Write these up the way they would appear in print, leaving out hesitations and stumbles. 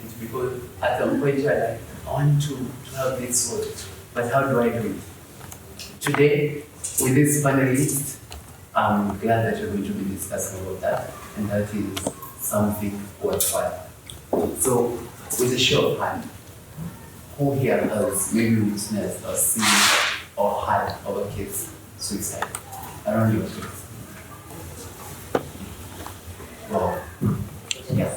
it because at some point you're like, I want to have this work, but how do I do it? Today, with this panelist, I'm glad that you're going to be discussing about that, and that is something worthwhile. So, with a show of hand, who here has maybe witnessed or seen or had our kids suicide around your kids? Wow. Yeah.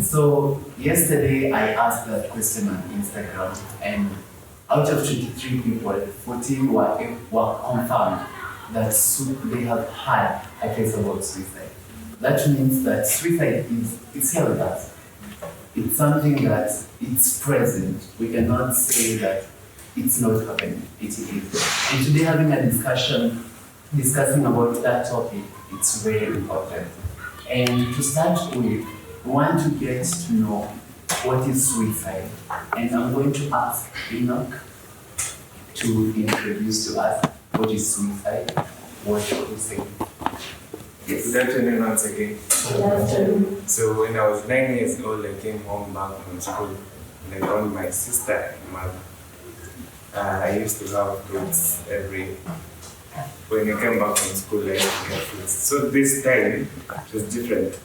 So yesterday I asked that question on Instagram, and out of 23 people, 14 were confirmed that they have had a case about suicide. That means that suicide is here with us. It's something that it's present. We cannot say that it's not happening. It is. And today having a discussing about that topic, it's very important. And to start with, we want to get to know what is suicide. And I'm going to ask Enock to introduce to us what is suicide, what should we say. Yes. Good afternoon once again. Good afternoon. So when I was 9 years old, I came home back from school and I found my sister and mother. I used to have fruits when I came back from school, I used to get fruits. So this time, it was different.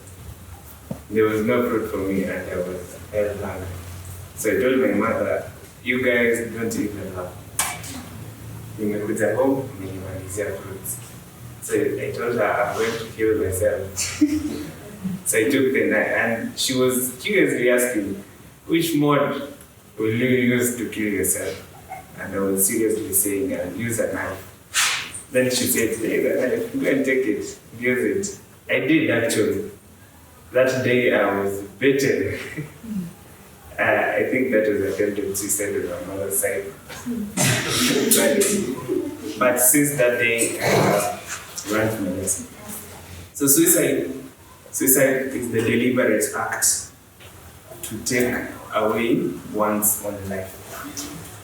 There was no fruit for me and I was held hungry. So I told my mother, you guys don't even have. Nimekuja home, nimemalizia fruits. So I told her I'm going to kill myself. So I took the knife and she was curiously asking, which mode will you use to kill yourself? And I was seriously saying, I'll use a knife. Then she said, hey, the knife, go and take it, use it. I did actually. That day I was beaten. I think that was attempted suicide on my mother's side. But since that day, I have learned my lesson. So suicide is the deliberate act to take away one's own life.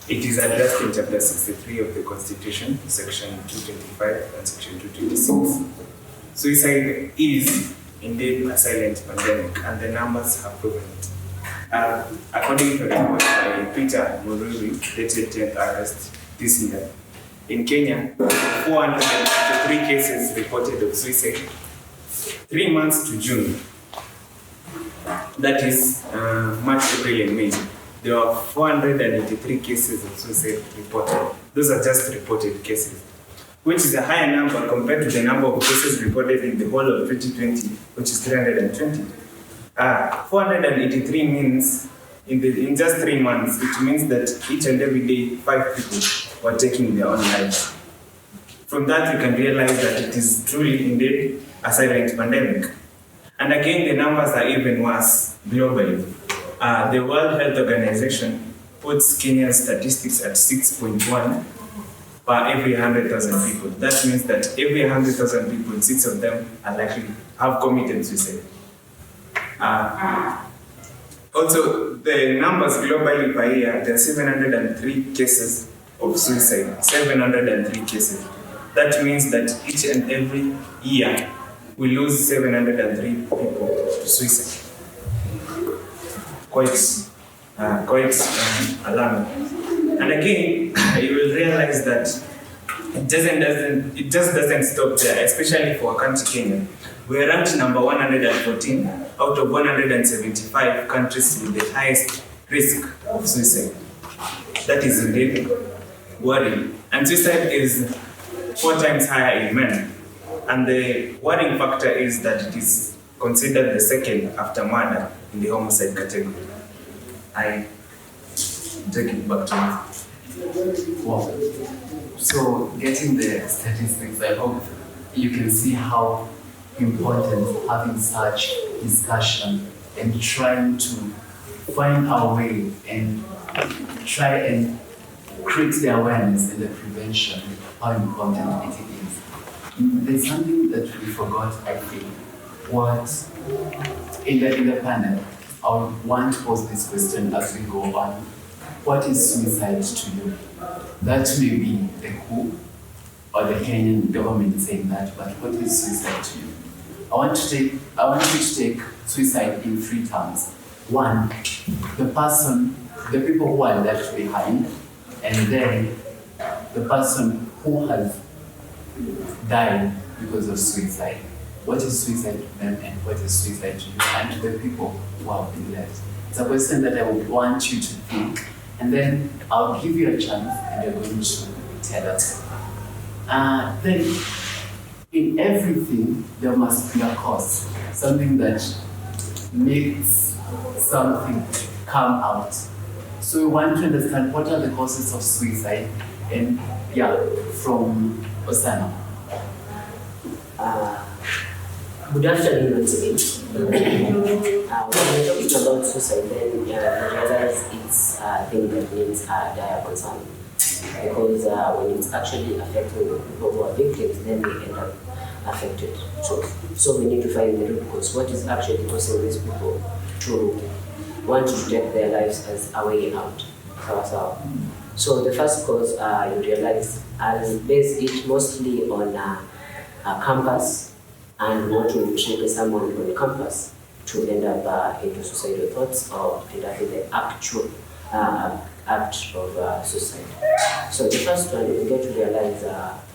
It is addressed in Chapter 63 of the Constitution, Section 225 and Section 226. Suicide is indeed a silent pandemic, and the numbers have proven it. According to a report by Peter Mururi, dated 10th August this year, in Kenya, 453 cases reported of suicide. 3 months to June, that is March, April, and May, there were 483 cases of suicide reported. Those are just reported cases, which is a higher number compared to the number of cases reported in the whole of 2020, which is 320. 483 means in just 3 months, it means that each and every day 5 people were taking their own lives. From that, you can realize that it is truly indeed a silent pandemic. And again, the numbers are even worse globally. The World Health Organization puts Kenya's statistics at 6.1 per every 100,000 people. That means that every 100,000 people, 6 of them are likely to have committed suicide. Also, the numbers globally per year, there are 703 cases of suicide. 703 cases. That means that each and every year, we lose 703 people to suicide. Quite alarming. And again, you will realize that it just doesn't stop there, especially for our country, Kenya. We are ranked number 114 out of 175 countries with the highest risk of suicide. That is indeed worrying. And suicide is 4 times higher in men. And the worrying factor is that it is considered the second after murder in the homicide category. I take it back to you. Wow. So getting the statistics, I hope you can see how important having such discussion and trying to find our way and try and create the awareness and the prevention, how important it is. There's something that we forgot, I think, was in the panel. I would want to pose this question as we go on. What is suicide to you? That may be the WHO or the Kenyan government saying that, but what is suicide to you? I want you to take suicide in 3 terms. one, the people who are left behind, and then the person who has died because of suicide. What is suicide to them and what is suicide to you and to the people who have been left? It's a question that I would want you to think, and then I'll give you a chance and you're going to tell us. Then, in everything, there must be a cause, something that makes something come out. So we want to understand what are the causes of suicide, and from Osano. Good afternoon once again. When we're talking about suicide, then we realize it's a thing that needs dire concern. Because when it's actually affecting the people who are victims, then they end up affected. So we need to find the root cause. What is actually causing these people to want to take their lives as a way out? So the first cause you realize, I'll base it mostly on a campus and what will trigger someone on campus to end up into suicidal thoughts or end up in the actual act of suicide. So the first one, we get to realize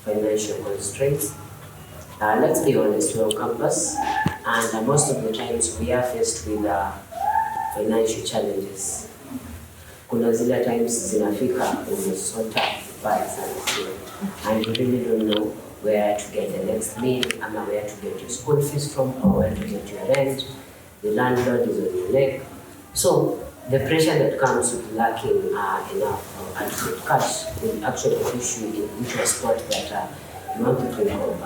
financial constraints. Let's be honest, we're on campus, and most of the times we are faced with financial challenges. Kuna zile times zinafika umesota vibaya sana, and you really don't know where to get the next meal, ama where to get your school fees from, or where to get your rent. The landlord is on your neck. So the pressure that comes with lacking enough adequate cash will actually push you into a spot that you want to think of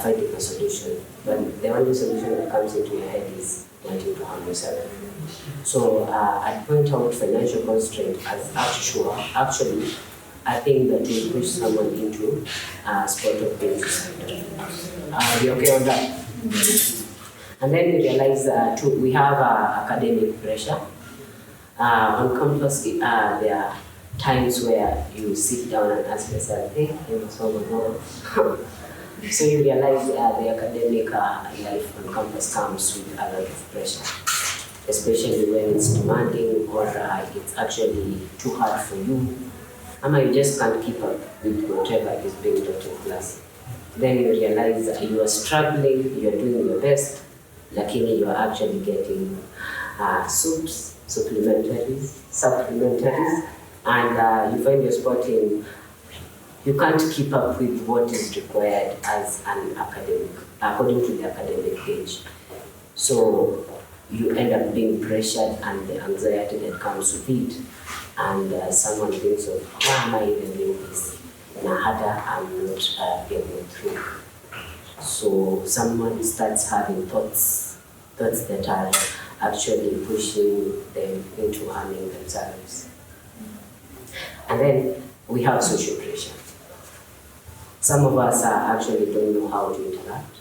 finding a solution. But the only solution that comes into your head is wanting to harm yourself. So I'd point out financial constraint as actually I think that will push someone into a spot of being suicidal. Are you okay on that? And then we realize we have academic pressure. On campus, there are times where you sit down and ask yourself, hey, so you realize the academic life on campus comes with a lot of pressure, especially when it's demanding or it's actually too hard for you. You just can't keep up with whatever is being taught in class. Then you realize that you are struggling, you are doing your best, lakini you are actually getting supplementaries, and you find your spot in, you can't keep up with what is required as an academic, according to the academic page. So you end up being pressured and the anxiety that comes with it. And someone thinks of, why am I even doing this? I'm not getting through. So someone starts having thoughts that are actually pushing them into harming themselves. And then we have social pressure. Some of us actually don't know how to interact,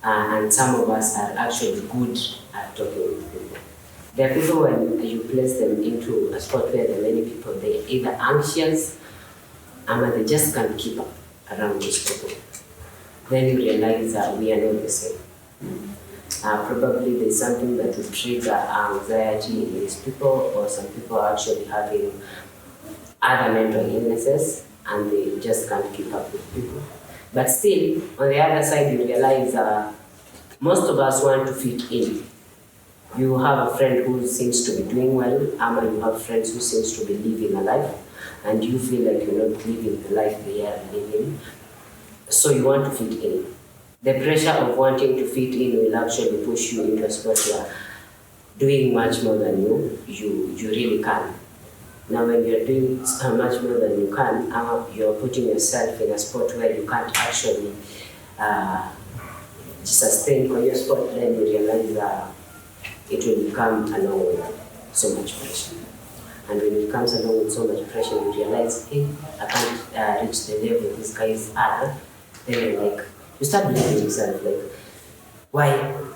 and some of us are actually good at talking with people. There are people when you place them into a spot where there are many people, they're either anxious or they just can't keep up around those people. Then you realize that we are not the same. Probably there's something that will trigger anxiety in these people, or some people are actually having other mental illnesses and they just can't keep up with people. But still, on the other side, you realize most of us want to fit in. You have a friend who seems to be doing well, or you have friends who seems to be living a life, and you feel like you're not living the life they are living. So you want to fit in. The pressure of wanting to fit in will actually push you into a spot where doing much more than you really can. Now when you're doing much more than you can, you're putting yourself in a spot where you can't actually sustain for your spot, then you realize it will come along with so much pressure. And when it comes along with so much pressure, you realize, hey, I can't reach the level these guys are. Then you're like, you start blaming yourself, like,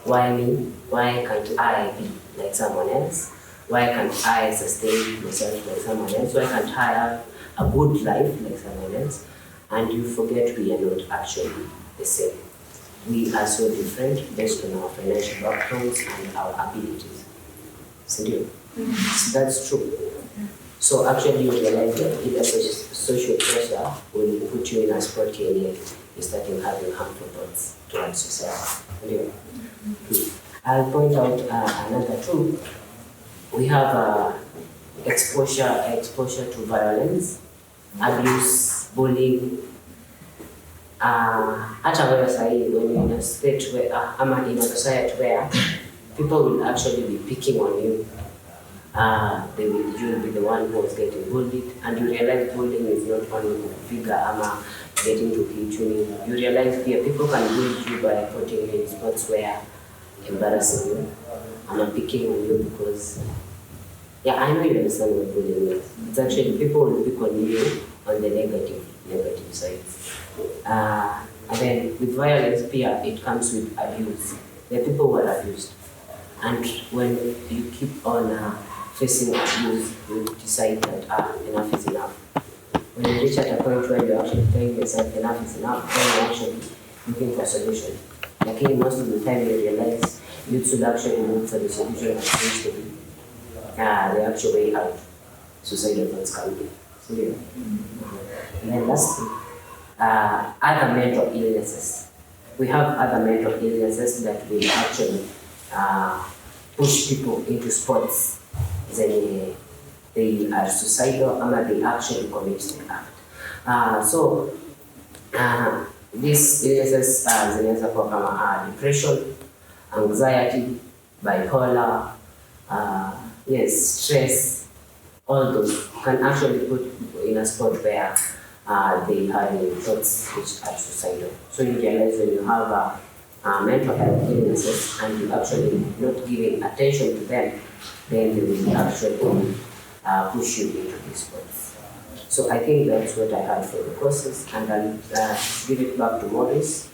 why me? Why can't I be like someone else? Why can't I sustain myself like someone else? Why can't I have a good life like someone else? And you forget we are not actually the same. We are so different based on our financial backgrounds and our abilities. So that's true. So actually you realize that if a social pressure will put you in a spot here, you're starting having harmful thoughts towards society. I'll point out another two. We have exposure to violence, abuse, bullying. Hata wewe sahi, when you're in a state where, in a society where people will actually be picking on you, you'll be the one who is getting bullied, and you realize bullying is not only figure getting to hit you. You realize people can bully you by putting you in spots where embarrassing you and picking on you because, I know you understand what bullying is. It's actually people will pick on you on the negative side. And then with violence, it comes with abuse. There are people who are abused. And when you keep on facing abuse, you decide that enough is enough. When you reach at a point where you're actually telling yourself enough is enough, then you're actually looking for a solution. Like most of the time you realize you should actually look for the solution that seems to be the actual way out. Suicidal thoughts can be. And then lastly, other mental illnesses. We have other mental illnesses that will actually push people into spots. They are suicidal and they actually commit the act. So these illnesses zinaweza kuwa kama depression, anxiety, bipolar, stress. All those can actually put people in a spot where they have thoughts which are suicidal. So you realize when you have mental health illnesses and you actually not giving attention to them, then they will actually push you into these spots. So I think that's what I had for the courses, and I'll give it back to Morris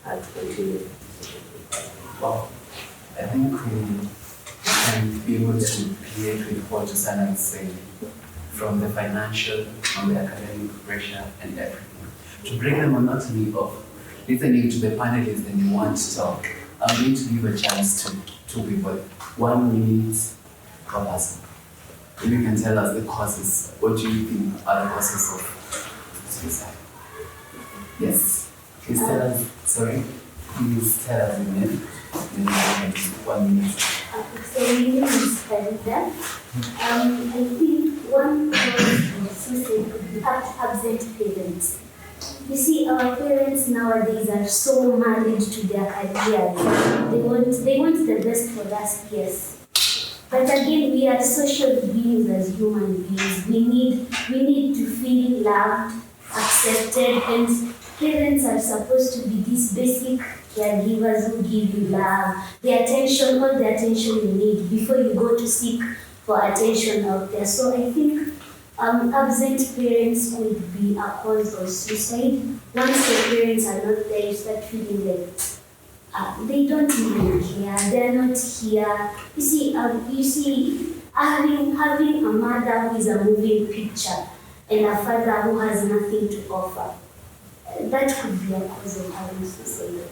to continue. Wow, I think we can be able to create with what Osano is saying, from the financial, from the academic pressure and everything. To break the monotony of listening to the panelists and you want to talk, I'm going to give a chance to two people, 1 minute per person. If you can tell us the causes, what do you think are the causes of suicide? Yes, please tell us, please tell us the name. 1 minute. So my name is Brenda. I think one cause of suicide could be absent parents. You see, our parents nowadays are so married to their careers. They want the best for us, yes. But again, we are social beings as human beings. We need to feel loved, accepted, and parents are supposed to be these basic caregivers who give you love, the attention, all the attention you need before you go to seek for attention out there. So I think absent parents could be a cause of suicide. Once the parents are not there, you start feeling like they don't even care, they're not here. You see, having a mother who is a moving picture and a father who has nothing to offer, that could be a cause of having suicide.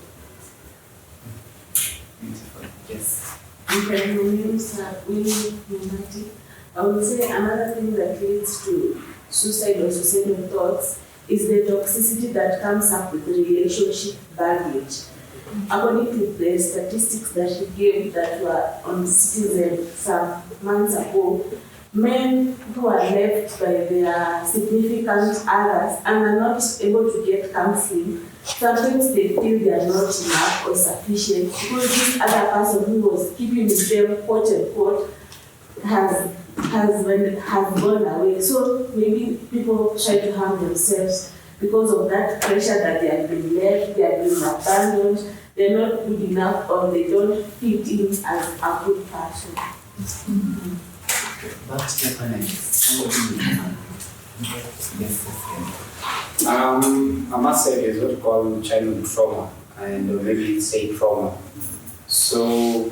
Beautiful. Yes. Okay, my name is Morris Mwangi. I would say another thing that leads to suicide or suicidal thoughts is the toxicity that comes up with the relationship baggage. According to the statistics that he gave that were on Citizen some months ago, men who are left by their significant others and are not able to get counseling, sometimes they feel they are not enough or sufficient because this other person who was keeping them, quote unquote, has gone away. So maybe people try to harm themselves because of that pressure that they have been left, they have been abandoned, they're not good enough, or they don't fit in as a good person. Mm-hmm. Back to the panel. Yes. I must say there's what we call childhood trauma, and maybe say trauma. So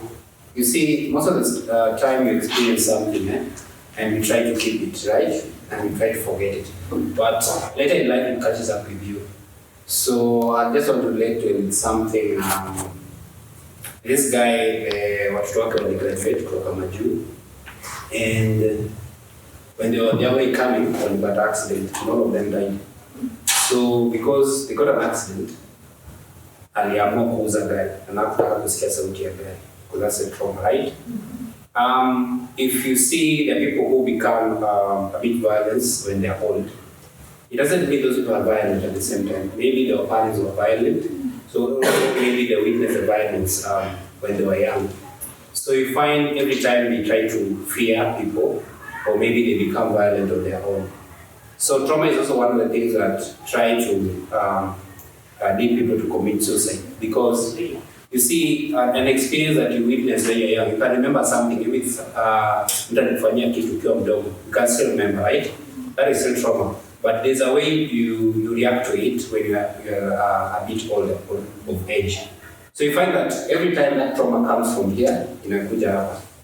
you see, most of the time you experience something, and you try to keep it, right? And you try to forget it. But later in life, it catches up with you. So I just want to relate to something. This guy, watu wake waligraduate kutoka majuu, and when they were their way coming on that accident, none of them died. So because they got an accident, aliamua kuuza gari, anataka kusikia sauti ya gari, because that's a trauma, right? If you see the people who become a bit violent when they're old, it doesn't mean those people are violent at the same time. Maybe their parents were violent, so maybe they witnessed the violence when they were young. So you find every time they try to fear people, or maybe they become violent on their own. So trauma is also one of the things that try to lead people to commit suicide, because you see an experience that you witness when you're young. You can remember something. If it's you can still remember, right? That is still trauma. But there's a way you react to it when you're a bit older of age. So you find that every time that trauma comes from here,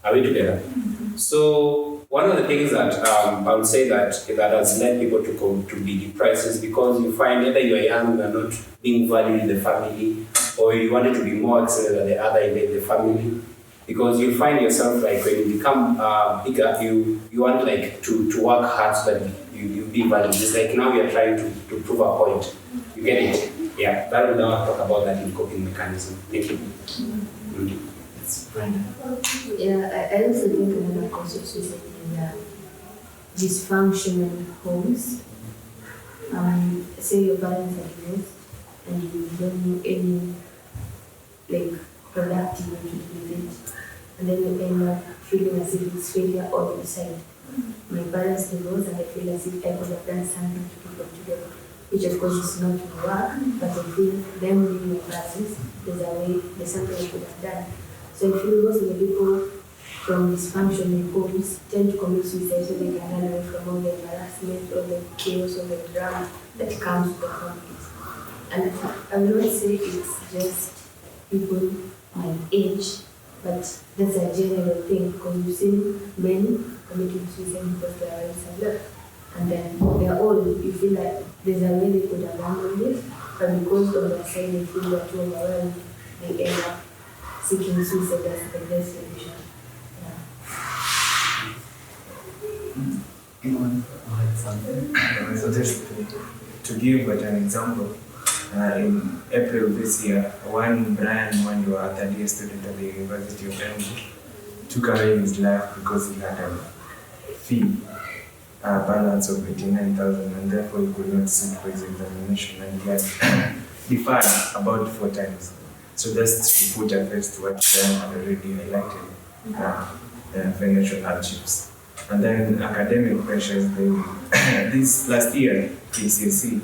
are we together? So one of the things that I would say that has led people to be depressed is because you find either you are young, you are not being valued in the family, or you wanted to be more excellent than the other in the family. Because you find yourself like when you become bigger, you want like to work hard so that you be valued. It's like now you're trying to prove a point. You get it? Yeah, that will now talk about that in coping mechanism. Thank you. It's Brenda. Yeah, I also think another cause of suicide is dysfunctional homes. Say your parents are divorced and you don't know any like productivity with it, and then you end up feeling as if it's failure all the side. My parents divorced and I feel as if I could have done something to keep them together, which of course is not going to work, but I feel them leaving my parents, there's something I could have done. So I feel most of the people from dysfunctional homes tend to commit suicide so they can run away from all the embarrassment, all the chaos, all the drama that comes with the conflict. And I will not say it's just people my age, but that's a general thing, because you've seen men committing suicide because their wives have left, and then they're old. You feel like there's a way they could have handled it, but because on their side they feel they're too overwhelmed, they end up seeking suicide as the best solution. Anyone had something? So just to give an example, in April this year, one Morris Mwangi, a third-year student at the University of Enock, took away his life because he had a fee balance of 89,000, and therefore he could not sit for his examination, and he had deferred about 4 times. So just to put a face to what Brian had already highlighted, financial hardships. And then academic pressures. This last year, KCSE,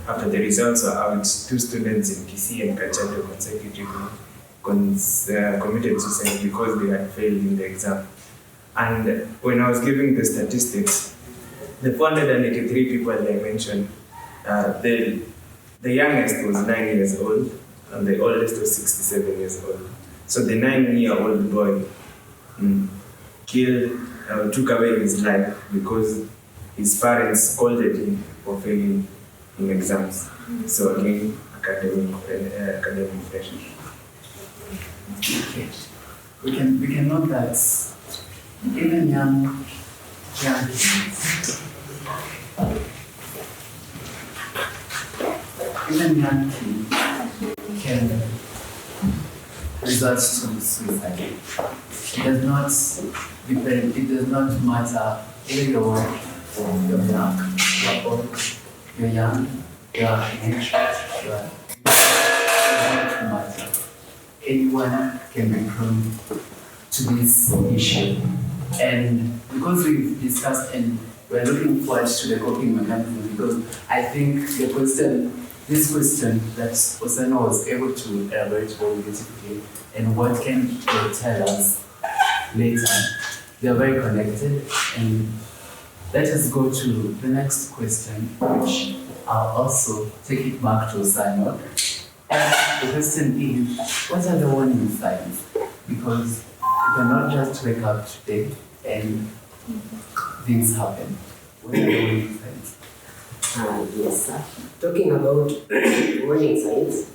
after the results were out, 2 students in PC and Kachato consecutively committed suicide because they had failed in the exam. And when I was giving the statistics, the 483 people I mentioned, the youngest was 9 years old and the oldest was 67 years old. So the 9-year-old boy took away his life because his parents scolded him for failing in exams. So again, academic pressure. Okay. We can note that even young kids, can result to suicide. It does not matter whether you're young, you're old, you're young, you're anxious, it does not matter. Anyone can be prone to this issue. And because we've discussed and we're looking forward to the coping mechanism, because I think this question that Osano was able to elaborate very beautifully, and what can they tell us later, they're very connected. And let us go to the next question, which I'll also take it back to Osano. And the question is, what are the warning signs? Because you cannot just wake up today and things happen. What are the warning signs? Yes, sir. Talking about warning signs,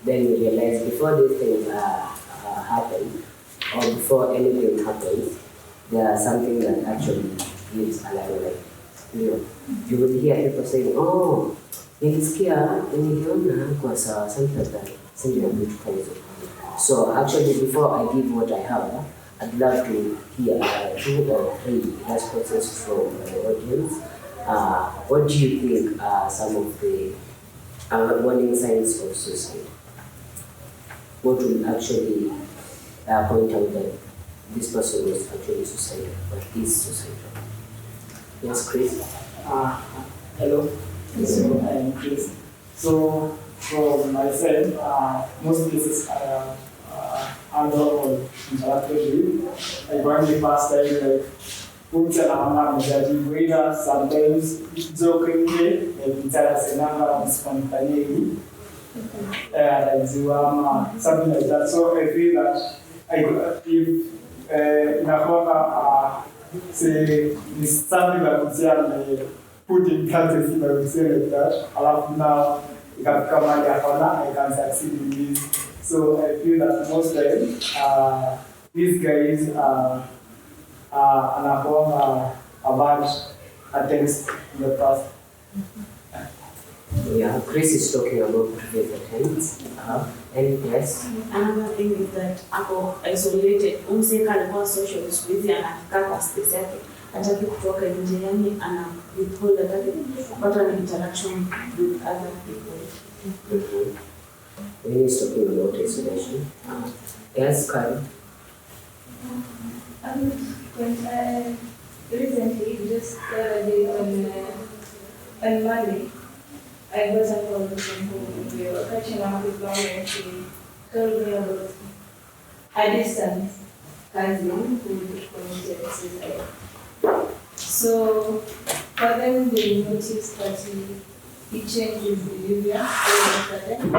then we realize before these things happen, or before anything happens, they are something that actually gives a lot of life. You will hear people saying, oh, nilisikia niliona kwa sawa, something like that, something like that. So actually, before I give what I have, I'd love to hear 2 or 3 responses from the audience. What do you think are some of the warning signs of suicide? What will actually point out that this person was actually suicidal or is suicidal? Yes, Chris? Hello. So I am Chris. So from my side, most cases I have handled or interacted with. Like when the first time, like put an amount of either sometimes jokingly, like it's a number spontaneity, something like that. So I feel that if say it's something that would say put in context, if I would say like that, now you can come and I can succeed in this. So I feel that most times these guys anakuwa a bad attempts in the past. Yeah, Chris is talking about previous attempts. Anything else? Another thing is that ako isolated. Umseka alikuwa social, siku hizi anakaa kwa space yake. Hataki kutoka nje, yani ana withhold, hataki kupata interaction with other people. When he's talking about isolation. Yes, Karen? Recently, just on Monday, I got a call from home. We were catching up with mom and she told me about a distant cousin who committed suicide. So, for them, they noticed that he changed his behavior all of a sudden.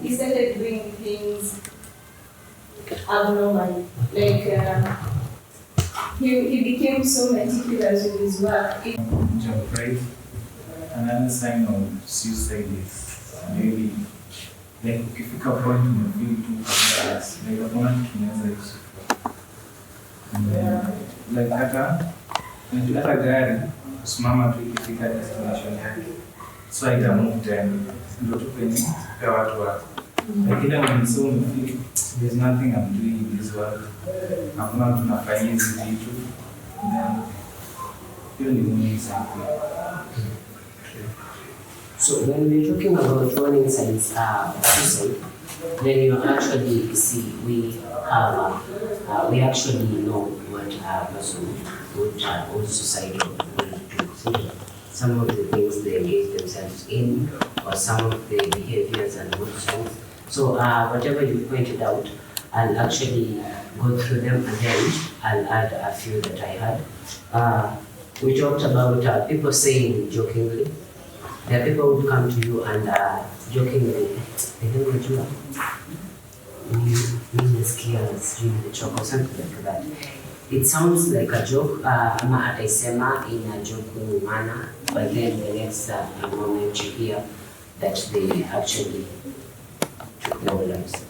He started doing things abnormal. Like, he became so meticulous with his work. Another sign of suicide is maybe like ukifika point umefeel too complex, like hakuna kitu kinaweza kusupport. Like hata gari kusimama tu ikifika destination yake, so haita move tena, ndio tu penye kwa watu wako. Lakini when so umefeel there's nothing I'm doing in this world, hakuna mtu nafanya hizi vitu, hiyo ni muhimu sana. So when we're talking about warning signs of suicide, then you actually see we actually know what a person would suicidal will do. Some of the things they engage themselves in, or some of the behaviors and moods. So whatever you pointed out, I'll actually go through them and then I'll add a few that I had. We talked about people saying jokingly. There are people who would come to you and jokingly, or something like that. It sounds like a joke, ama ataisema in a joking manner, but then the next moment you hear that they actually took their lives.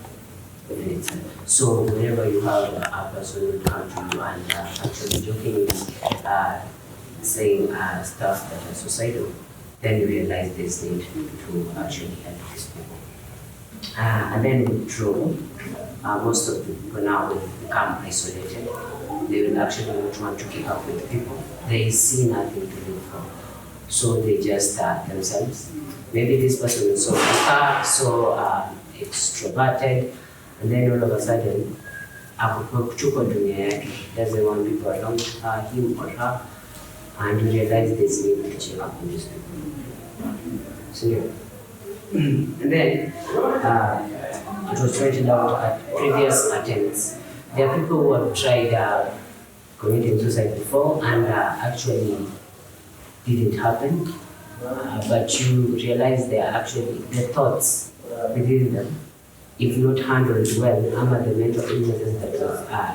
So whenever you have a person who come to you and actually jokingly saying stuff that are suicidal, then you realize there's need to actually help these people. And then withdraw. Most of the people now will become isolated. They will actually not want to keep up with people. They see nothing to live for. So they just themselves. Maybe this person is so extroverted, and then all of a sudden, doesn't want people around him or her, and you realize there's need to check up on these people. So yeah. And then it was pointed out at previous attempts. There are people who have tried committing suicide before and actually didn't happen. But you realize they are actually the thoughts within them, if not handled well, the mental illnesses that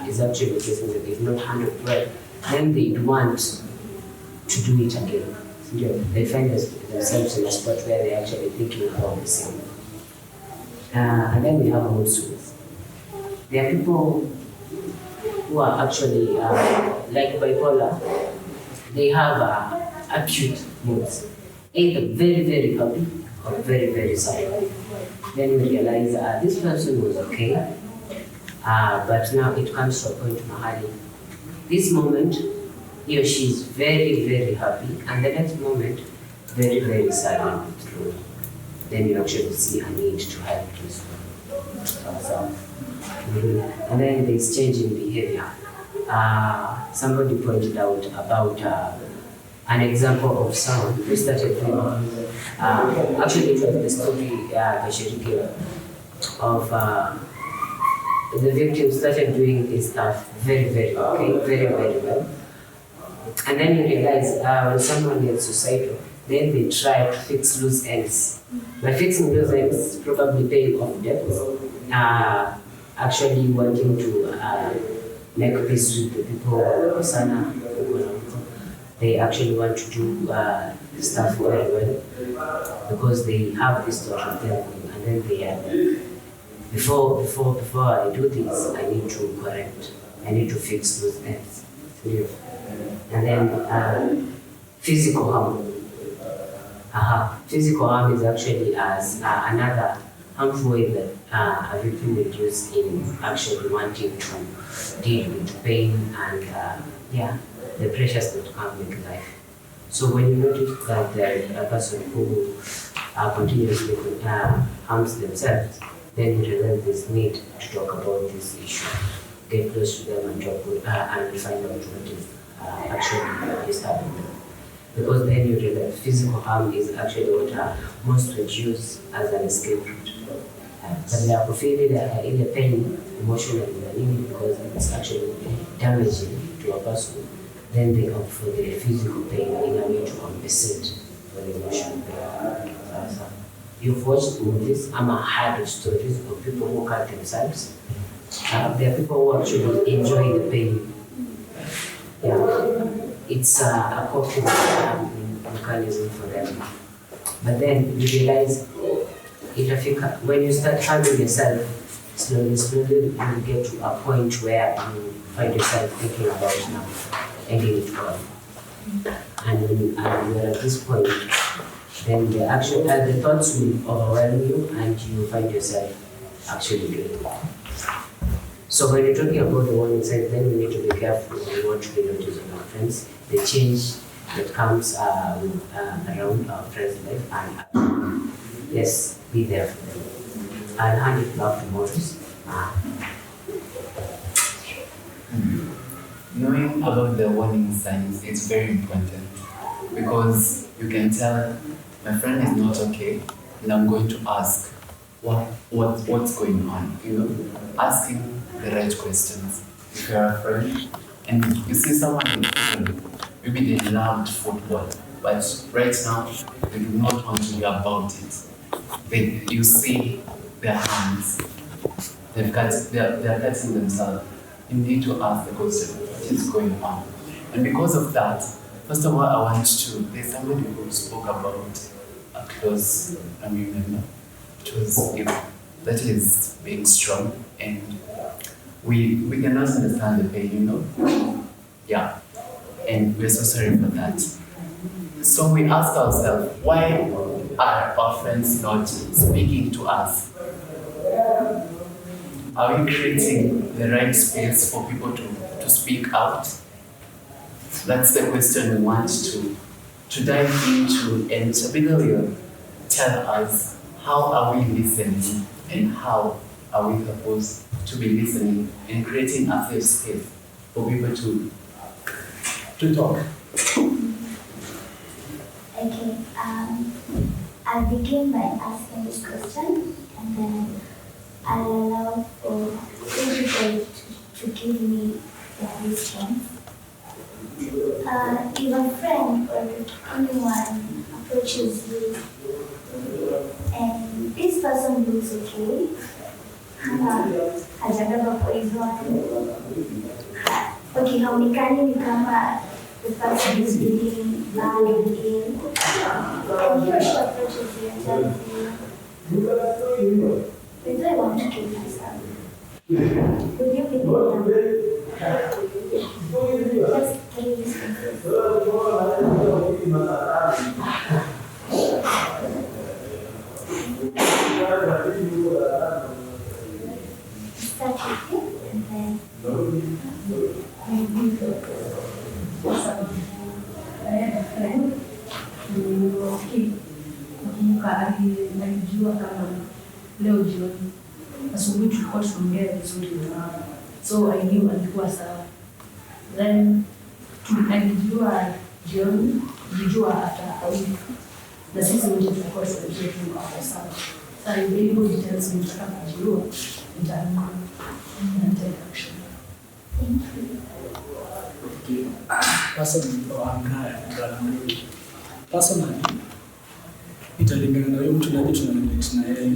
is actually facing them, if not handled well, then they'd want to do it again. They find themselves in a spot where they're actually thinking about the same. And then we have mood swings. There are people who are actually like bipolar, they have acute moods, either very, very happy or very, very sad. Then you realize this person was okay, but now it comes to a point mahali. This moment, he or she is very, very happy, and the next moment, very, very sad and withdrawn. Then you actually see a need to help this person. And then there's change in behavior. Somebody pointed out about an example of someone who started doing, actually it was the story Bashiri gave of the victim started doing this stuff very, very okay, very, very well. And then you realize when someone gets suicidal, then they try to fix loose ends. By fixing loose ends, probably paying off debts, actually wanting to make peace with the people of Osano. They actually want to do stuff very well because they have this thought of them, and then they are before I do this, I need to correct, I need to fix those ends. And then physical harm. Physical harm is actually as another harmful way that a victim will use in actually wanting to deal with pain and the pressures that come with life. So when you notice that there is a person who continuously harms themselves, then you realize there's need to talk about this issue. Get close to them and talk with, and find out what is actually disturbing them. Because then you realize physical harm is actually what most would use as an escape route. But they are feeling the pain emotionally because it's actually damaging to a person. Then they opt for the physical pain in a way to compensate for the emotional pain. You've watched movies, I'm heard of stories of people who cut themselves. There are people who actually enjoy the pain. It's a coping mechanism for them. But then you realize when you start harming yourself, slowly you get to a point where you find yourself thinking about now ending it all. And when you're at this point, then the thoughts will overwhelm you and you find yourself actually doing it. So when you're talking about the warning signs, then we need to be careful on what we notice in our friends, the change that comes around our friends' life, and yes, be there for them. I'll hand it back to Morris. Knowing about the warning signs is very important because you can tell my friend is not okay, and I'm going to ask what's going on. Asking the right questions. If you're a friend and you see someone in prison, maybe they loved football, but right now they do not want to hear about it. You see their hands, they're cutting themselves. You need to ask the question, what is going on? And because of that, first of all, I want to, there's somebody who spoke about a close family member. It was that is being strong, and we cannot understand the pain, Yeah. And we're so sorry for that. So we ask ourselves, why are our friends not speaking to us? Are we creating the right space for people to speak out? That's the question we want to dive into, and Tabitha will tell us how are we listening and how are we supposed to be listening and creating a safe space for people to talk. Okay, I'll begin by asking this question, and then I'll allow for everybody to give me their response. If a friend or anyone approaches you and this person looks okay, hajabeba poison, okay, haonekani ni kama the person is feeling bad or ill, and he or she approaches you and tells you, whether I want to kill myself, would you believe them? Just 3 responses. Start with you and then Nakumbuka alijua kama leo jioni asubuhi tulikuwa tunaongea vizuri so I knew alikuwa sawa. Then alijua jioni, alijua after a week na sisi wote tulikuwa tunajua tu ako sawa. So I really good details nitaka kujua nitaamua na take action. thank you. Okay. Personally, italingana na huyo mtu na vitu na yeye.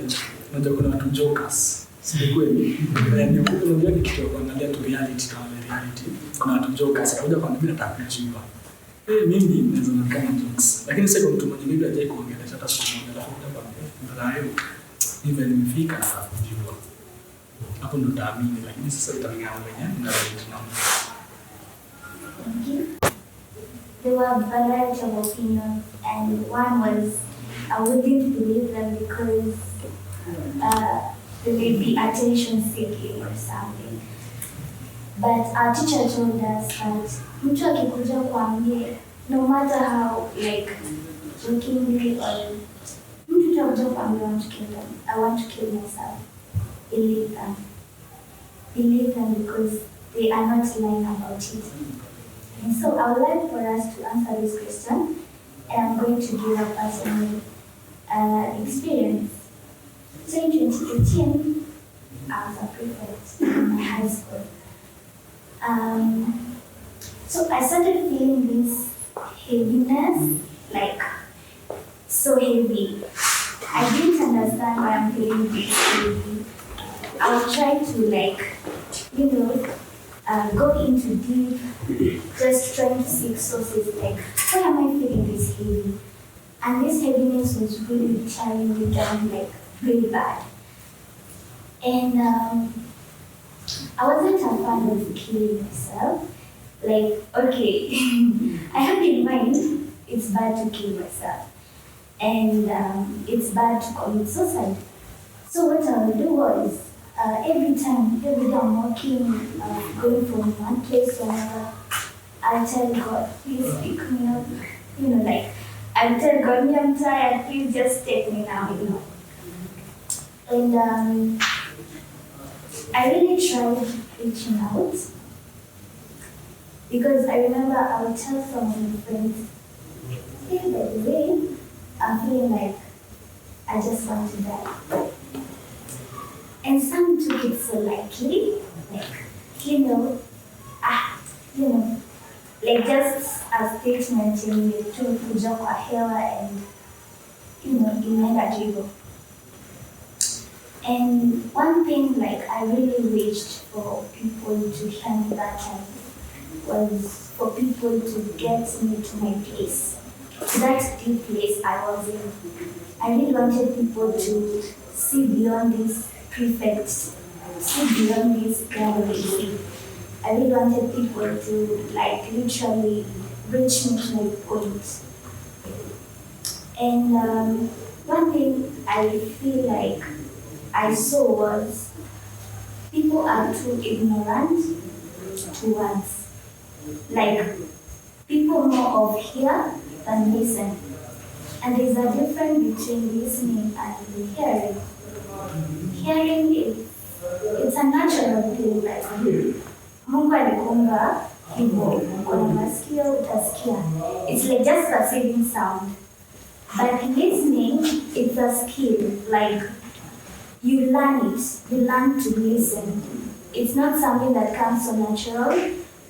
Unajua kuna watu jokers. Si kweli? Yaani unajua ni kitu kuangalia tu reality kama reality. Kuna watu jokers. Unajua kwa nini nataka kujua. Mimi naweza nakana jokes. Lakini sasa kwa mtu mmoja mimi hajai kuongelea hata siku moja alafu kwa hayo hivi nimefika na kujua. Hapo ndo taamini lakini sasa italingana wenyewe na reality na Thank you. There were a variety of opinions, and one was I wouldn't believe them because they may be attention seeking or something. But our teacher told us that mtu akikuja kuambia, no matter how like jokingly or mtu atakuja kuambia I want to kill myself. Believe them. Believe them because they are not lying about it. And so I would like for us to answer this question, and I'm going to give a personal experience. So in 2018, I was a prefect in my high school. So I started feeling this heaviness, like so heavy. I didn't understand why I'm feeling this heavy. I would try to go into deep, just trying to seek sources like, why am I feeling this heavy? And this heaviness was really tearing me down, like, really bad. And I wasn't a fan of killing myself. Like, okay, I had in mind, it's bad to kill myself. And it's bad to commit suicide. So what I would do was, every day I'm walking, going from one place to another, I tell God, please pick me up. I tell God, I'm tired, please just take me now, And I really tried reaching out because I remember I would tell some of my friends, hey, by the way, I'm feeling like I just want to die. And some took it so lightly, like just a statement in to kuja kwa hewa and imeenda tu hivyo. And one thing I really wished for people to hear me that time was for people to get me to my place, that deep place I was in. I really wanted people to see beyond this prefect, see beyond this gallery. I really wanted people to literally reach me to my point. And one thing I feel like I saw was people are too ignorant to words. People more of hear than listen. And there's a difference between listening and hearing. Hearing it's a natural thing. Mungu alikuumba hivyo, uko na masikio utasikia. It's just perceiving sound. But listening, it's a skill. You learn it. You learn to listen. It's not something that comes so natural.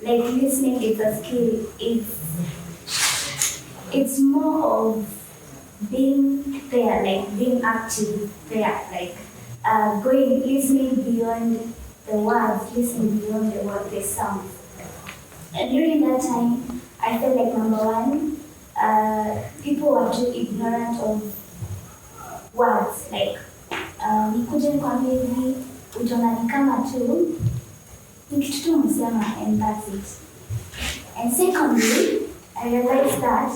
Listening, it's a skill. It's more of being there, being active there, listening beyond the words, listening beyond the sound. And during that time, I felt like number one, people were too ignorant of words. Nikuje nikwambie hivi, utaona ni kama tu ni kitu tu msema and that's it. And secondly, I realized that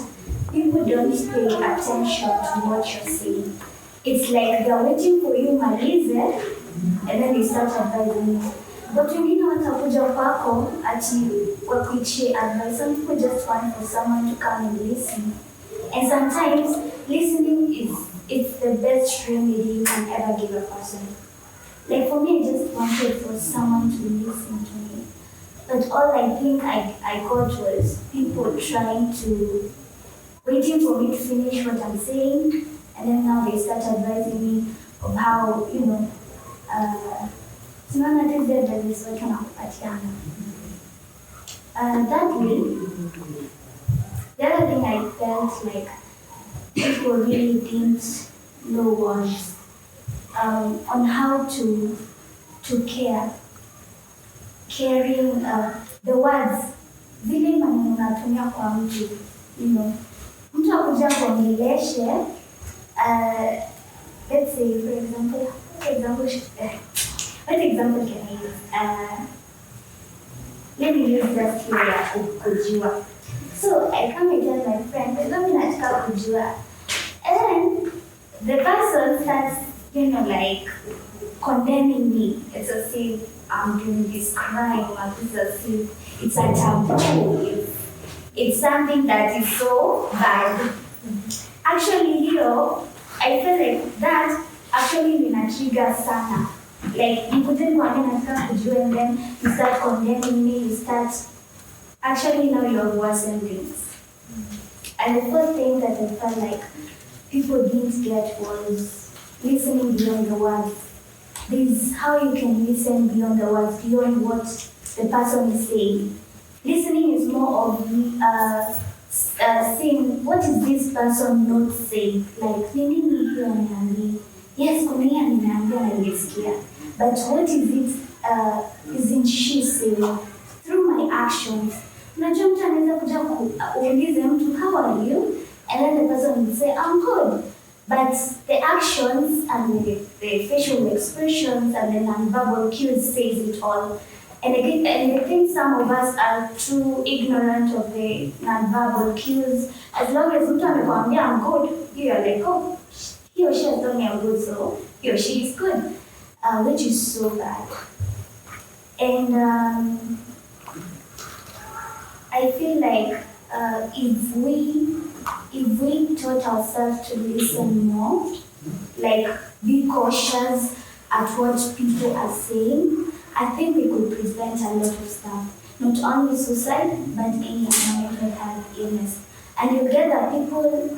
people don't pay attention to what you're saying. It's like they're waiting for you malize, and then they start advising you. But wengine watakuja kwako ati wakuichie advice. Some people just want for someone to come and listen. And sometimes listening it's the best remedy you can ever give a person. Like for me, I just wanted for someone to listen to me. But all I think I got was people waiting for me to finish what I'm saying, and then now they start advising me of how, that way, the other thing I felt like people really didn't know was on how to care. Caring the words, zile maneno unatumia kwa mtu, mtu akuja kuongeleshe, let's say for example, what example can I use? Let me use just here kujua. So I come and tell my friend, mimi nataka kujua, and the person starts, like condemning me. It's as if I'm doing this crime, or it's as if it's a taboo. It's something that is so bad. Actually, I feel like that actually trigger sana. Like you couldn't go and then you start condemning me, you start actually you're worsening things. And the first thing that I felt like people didn't get was listening beyond the words. This is how you can listen beyond the words, beyond what the person is saying. Listening is more of saying, what is this person not saying? Like, yes, but what is it, isn't she saying? Through my actions. How are you? And then the person will say, I'm good. But the actions and the facial expressions and the non-verbal cues says it all. And I think some of us are too ignorant of the non-verbal cues. As long as I'm good, you're like, oh, he or she has told me I'm good, so he or she is good, which is so bad. And I feel like if we taught ourselves to listen more, like be cautious at what people are saying, I think we could prevent a lot of stuff. Not only suicide, but any mental health illness. And you get that people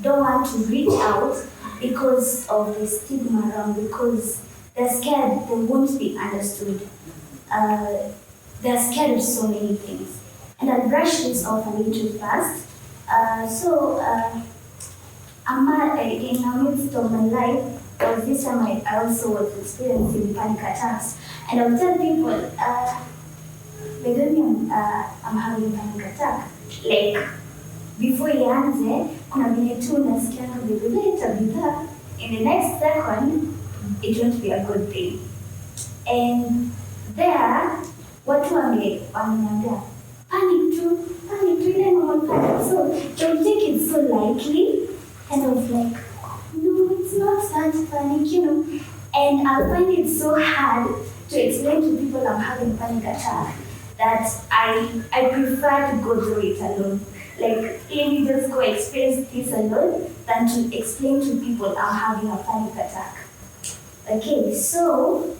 don't want to reach out because of the stigma around, because they're scared they won't be understood. They're scared of so many things. And I'll brush this off a little fast. In the midst of my life, there was this time I also was experiencing panic attacks. And I would tell people, I'm having a panic attack. Like, before ianze, kuna vile tu nasikianga vile Tabitha, in the next second, it won't be a good thing. And there, watu wameniambia, panic tu, ile normal panic. So they would take it so lightly, and I was like, no, it's not that panic, And I find it so hard to explain to people I'm having panic attack that I prefer to go through it alone. Like, let me just go experience this alone than to explain to people I'm having a panic attack. Okay, so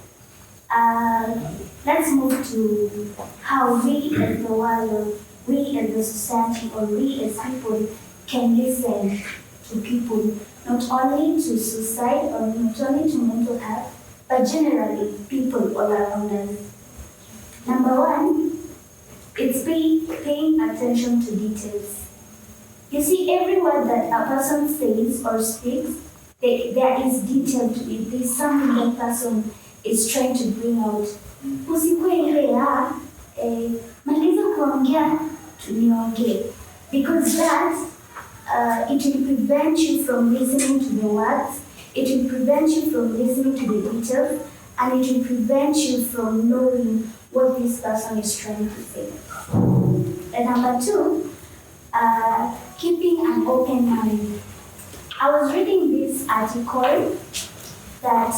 let's move to how we as the world, or we as the society, or we as people can listen to people, not only to suicide or not only to mental health, but generally people all around us. Number one, it's paying attention to details. You see, every word that a person says or speaks, there is detail to it. There's something that person is trying to bring out. Usikue ile maliza kuongea tuliongee, because that it will prevent you from listening to the words, it will prevent you from listening to the details, and it will prevent you from knowing what this person is trying to say. And number two, keeping an open mind. I was reading this article that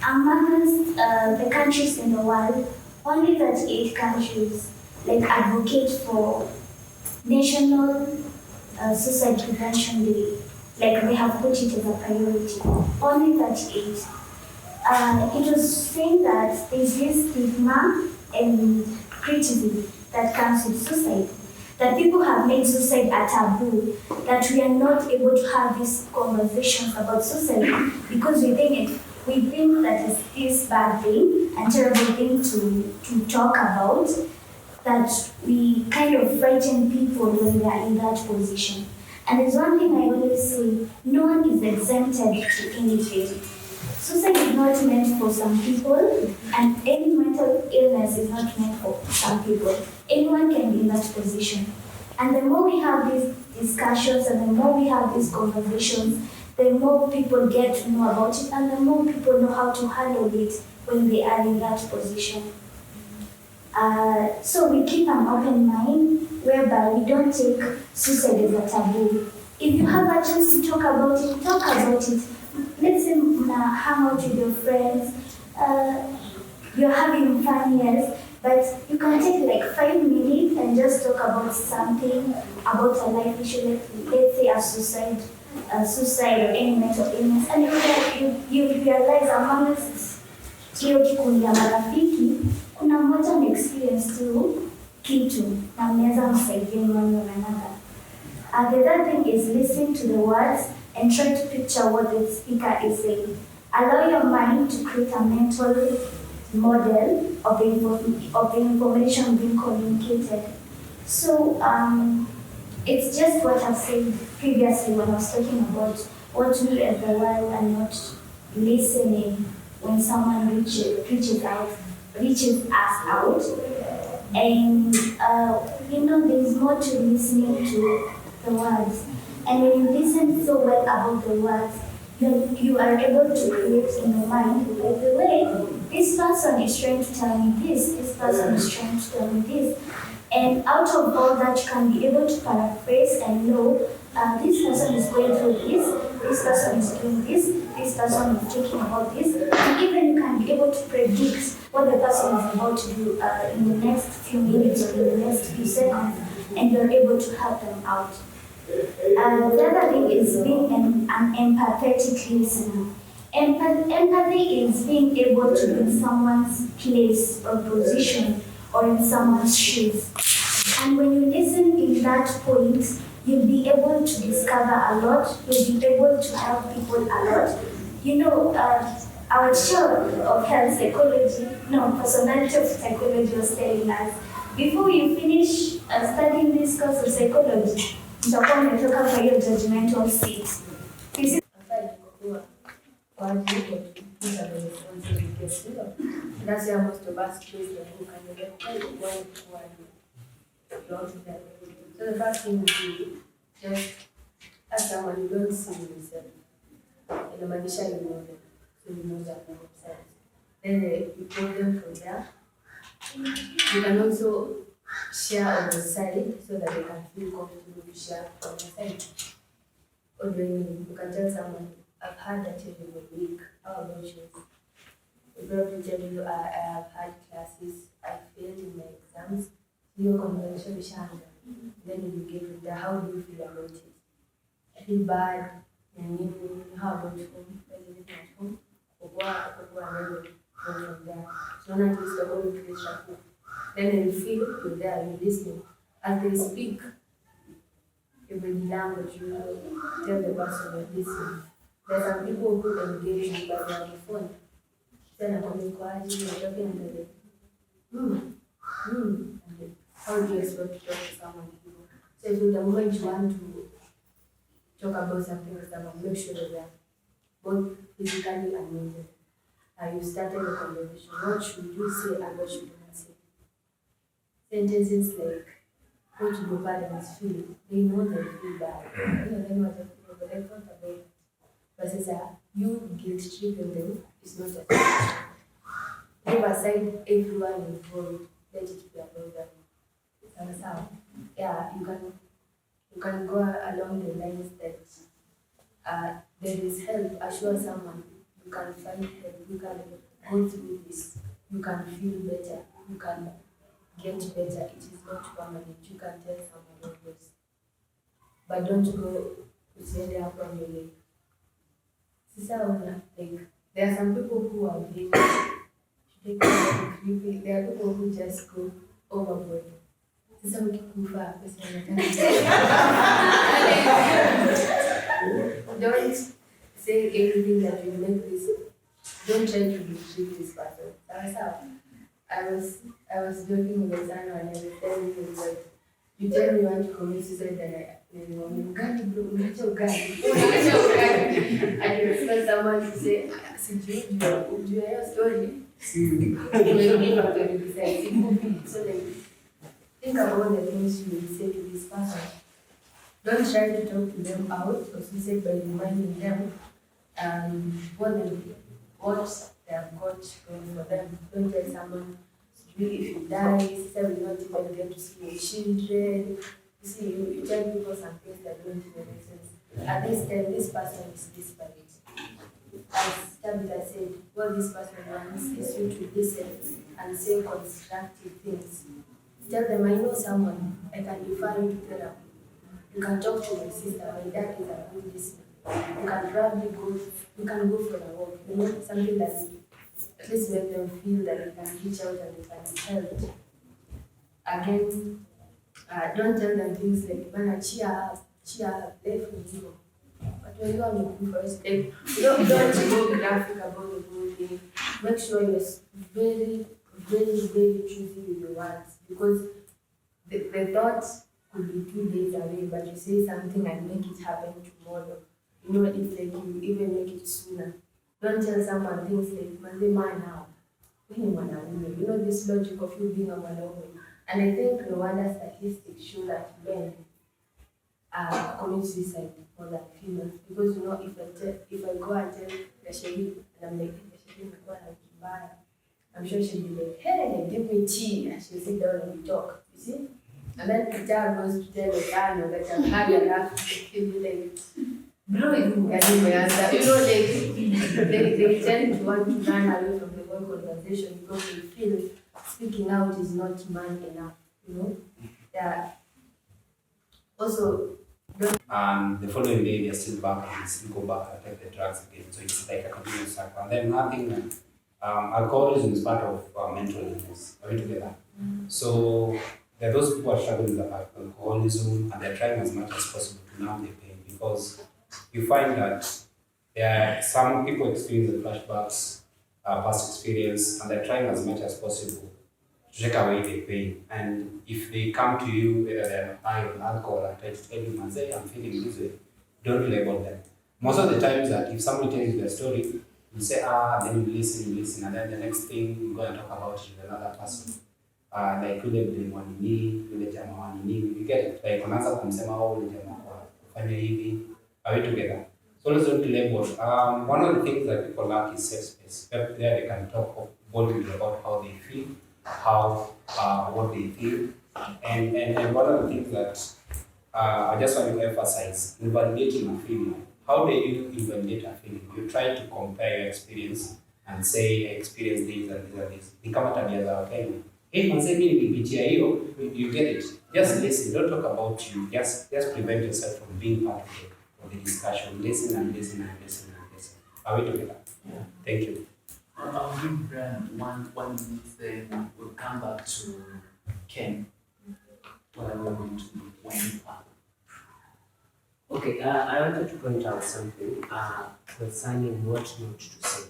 amongst the countries in the world, only 38 countries advocate for National Suicide Prevention Day. They have put it as a priority. Only 38. It was saying that there's this stigma and criticism that comes with suicide. That people have made suicide a taboo, that we are not able to have these conversations about suicide because we think that it's this bad thing and terrible thing to talk about, that we kind of frighten people when they are in that position. And there's one thing I always say, no one is exempted to anything. Suicide is not meant for some people, and any mental illness is not meant for some people. Anyone can be in that position. And the more we have these discussions and the more we have these conversations, the more people get to know about it and the more people know how to handle it when they are in that position. So we keep an open mind whereby we don't take suicide as a taboo. If you have a chance to talk about it, talk about it. Let's say hang out with your friends, you're having fun, yes, but you can take 5 minutes and just talk about something, about a life issue, let's say a suicide or any mental illness, and you realize amongst hiyo kikundi ya marafiki, kuna mmoja ame-experience tu kitu na mnaweza msaidia one or another. The other thing is listen to the words and try to picture what the speaker is saying. Allow your mind to create a mental model of the information being communicated. So it's just what I've said previously when I was talking about what we as the world are not listening when someone reaches us out. And there's more to listening to the words. And when you listen so well about the words, you are able to create in your mind, by the way, this person is trying to tell me this person is trying to tell me this. And out of all that, you can be able to paraphrase and know this person is going through this person is doing this person is talking about this. And even you can be able to predict what the person is about to do in the next few minutes or in the next few seconds, and you're able to help them out. The other thing is being an empathetic listener. Empathy is being able to be in someone's place or position or in someone's shoes. And when you listen in that point, you'll be able to discover a lot, you'll be able to help people a lot. Our teacher of personality of psychology was telling us, before you finish studying this course of psychology, mtakuwa mmetoka kwa hiyo judgmental state. That's why most of us choose the book and get one. So the first thing would be just as someone you don't see yourself. In the Manisha you know them, so you know that themselves. Then you pull them from there. You can also share on the side so that they can feel comfortable to share on the side. What do you mean? You can tell someone, I've had a terrible week. How about you? You probably tell you, I have had classes, I failed in my exams. Your conversation is shared. Then you give it the how do you feel about it? I feel bad. And how about home? Everything at home? From there. So not at least the whole place. Then you feel you're there, you're listening. As they speak, your body language, you tell the person you're listening. There are some people who engage you by their phone. Then I'm talking and they're how do you expect to talk to someone? So if the moment you want to talk about something with someone, make sure that they're both physically and mentally. You started the conversation. What should you say and what should you not say? Sentences like, what do your parents feel? They know they feel bad. They know what they feel, but they thought about it. Versus you guilt-tripping them is not a solution. Leave aside everyone involved. Let it be about them. So, yeah, you can go along the lines that there is help. Assure someone you can find help. You can go through this. You can feel better. You can get better. It is not permanent. You can tell someone always. But don't go usiende hapo mbele. Sasa like there are some people who are very creepy. There are people who just go overboard. Sasa ukikufa pesa don't say anything that will make this. Don't try to retrieve this person. I was joking with Osano and I was telling him that you tell me you want to commit suicide and and you expect someone to say, do you have a story? So like, think about the things you will say to this person. Don't try to talk to them out or suicide by reminding them what they have got going for them. Don't tell someone, if you die, sister will not even get to see your children. You see, you tell people some things that don't even make sense. At this time, this person is desperate. As Tabitha said, what this person wants is you to listen and say constructive things. Tell them, I know someone, I can refer you to therapy. You can talk to my sister, my dad is a good listener. You can probably go for a walk, something that at least make them feel that they can reach out and they can be helped. Again, don't tell them things like, man, cheer up, life will go. But when you are looking for a step, don't go graphic about the whole thing. Make sure you're very, very, very choosy with your words, because the thought could be 2 days away, but you say something and make it happen tomorrow. It's like you even make it sooner. Don't tell someone things like, man now. This logic of you being a mwanaume. And I think Rwanda statistics show that men commit suicide more than females. Because if I go and tell Rashidi, and I'm like, Rashidi, I'm sure she'll be like, hey, give me tea, and she'll sit down and we talk. You see? And then Peter goes to tell the guy that I've had enough, he'll be like, bro, they tend to want to run away from the whole conversation because they feel speaking out is not man enough, Yeah. Also, the following day they're still back and still go back and take the drugs again. So it's like a continuous cycle. And then nothing, alcoholism is part of mental illness. Are we together? So there are those people who are struggling with alcoholism and they're trying as much as possible to numb the pain, because you find that there are some people experience the flashbacks, past experience, and they're trying as much as possible to take away the pain. And if they come to you, whether they're high on alcohol, and try to tell you, man, say, I'm feeling this way, don't label them. Most of the times that if somebody tells you their story, you say, then you listen, and then the next thing you go and talk about it with another person. Like ule mwanini, ule jamaa wanini, you get it. Like unaanza kumsema ule jamaa kwa kufanya hivi. Are we together? So let's don't label. One of the things that people lack is safe space. There they can talk boldly about how they feel, what they feel, and one of the things that I just want to emphasize: invalidating a feeling. How do you invalidate a feeling? You try to compare your experience and say, I experienced this and this and this. Ni kama tabia za Wakenya. Hey, man, say mimi nilipitia hiyo. You get it. Just listen. Don't talk about you. Just prevent yourself from being part of the discussion. Listen and listen and listen and listen. Are we together? Yeah. Thank you. I'll give Brenda one minute, then we'll come back to Ken. What are we going to wind up? Okay, I wanted to point out something concerning what not to say.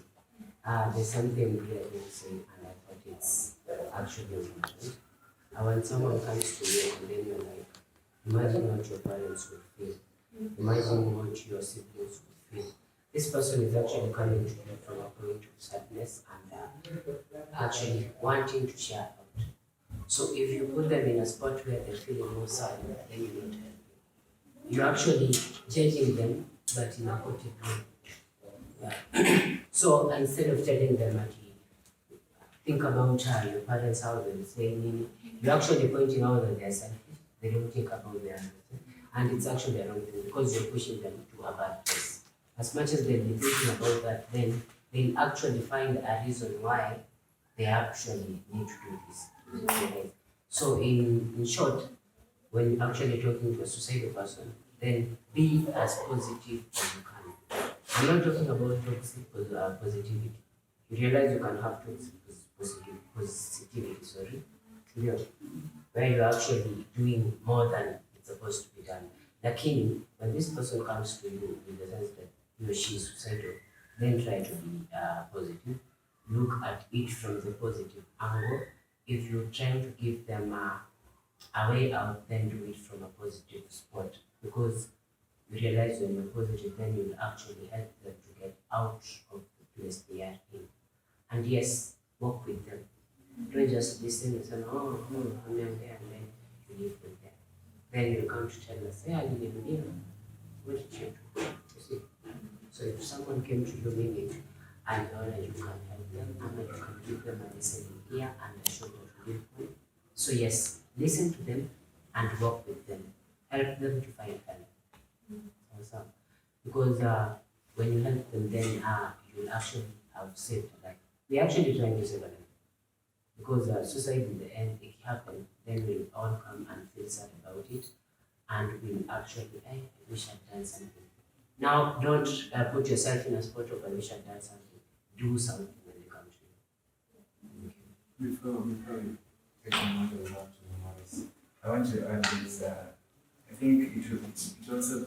There's something here I didn't say, and I thought it's actually important. When someone comes to you and then you're like, imagine what your parents would feel. Imagine what your siblings would feel. This person is actually coming to you from a point of sadness and actually wanting to share out. So if you put them in a spot where they're feeling more sad, then you don't help. You're actually judging them, but in a positive way. Yeah. So instead of telling them, think about your parents, how they say, you're actually pointing out that they're selfish, they don't think about their others. And it's actually a wrong thing because you're pushing them to a bad place. As much as they'll be thinking about that, then they'll actually find a reason why they actually need to do this. So in short, when you're actually talking to a suicidal person, then be as positive as you can. I'm not talking about toxic positivity. You realize you can have toxic positivity, where you're actually doing more than it's supposed to be done. Lakini, when this person comes to you in the sense that he or she is suicidal, then try to be positive. Look at it from the positive angle. If you're trying to give them a way out, then do it from a positive spot. Because you realize when you're positive, then you'll actually help them to get out of the place they are in. And yes, work with them. Don't just listen and say, oh, I'm there, and then you leave them there. Then you'll come to tell us, yeah, you didn't hear. What did you do? You see? So if someone came to you meaning, I know that you can help them, and that you can give them a listening ear and a shoulder to live with. So yes, listen to them and work with them. Help them to find help. Awesome. Because when you help them, then you'll actually have saved a life. We're actually trying to save a life. Because suicide in the end, if it happens, then we'll all come and feel sad about it, and we'll actually, I wish I'd done something. Now, don't put yourself in a spot of I wish I'd done something. Do something when they come to you. Before we take another word to Morris, I want to add this. I think it also,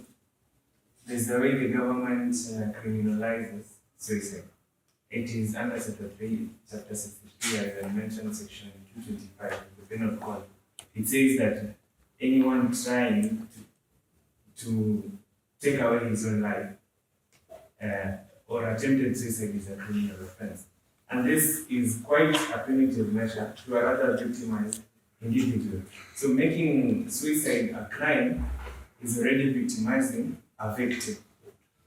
there's the way the government criminalizes suicide. It is under Chapter 3, Chapter 63, as I mentioned, Section 225 of the Penal Code. It says that anyone trying to take away his own life or attempted suicide is a criminal offense. And this is quite a punitive measure to other victimized individuals. So making suicide a crime is already victimizing a victim.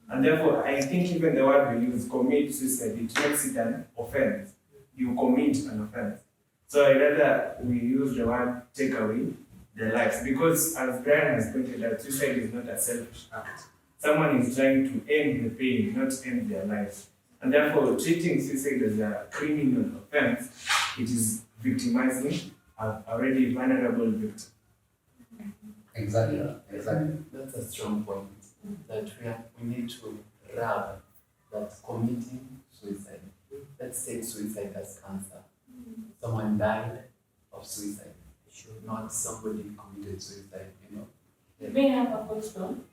And therefore, I think even the word we use, commit suicide, it makes it an offense. You commit an offense. So I rather we use the word take away their lives. Because as Brian has pointed out, suicide is not a selfish act. Someone is trying to end the pain, not end their lives. And therefore, treating suicide as a criminal offense, it is victimizing an already vulnerable victim. Exactly. That's a strong point. That we need to rub that committing suicide. Let's take suicide as cancer. Someone died of suicide. Not somebody committed suicide, May I have a question?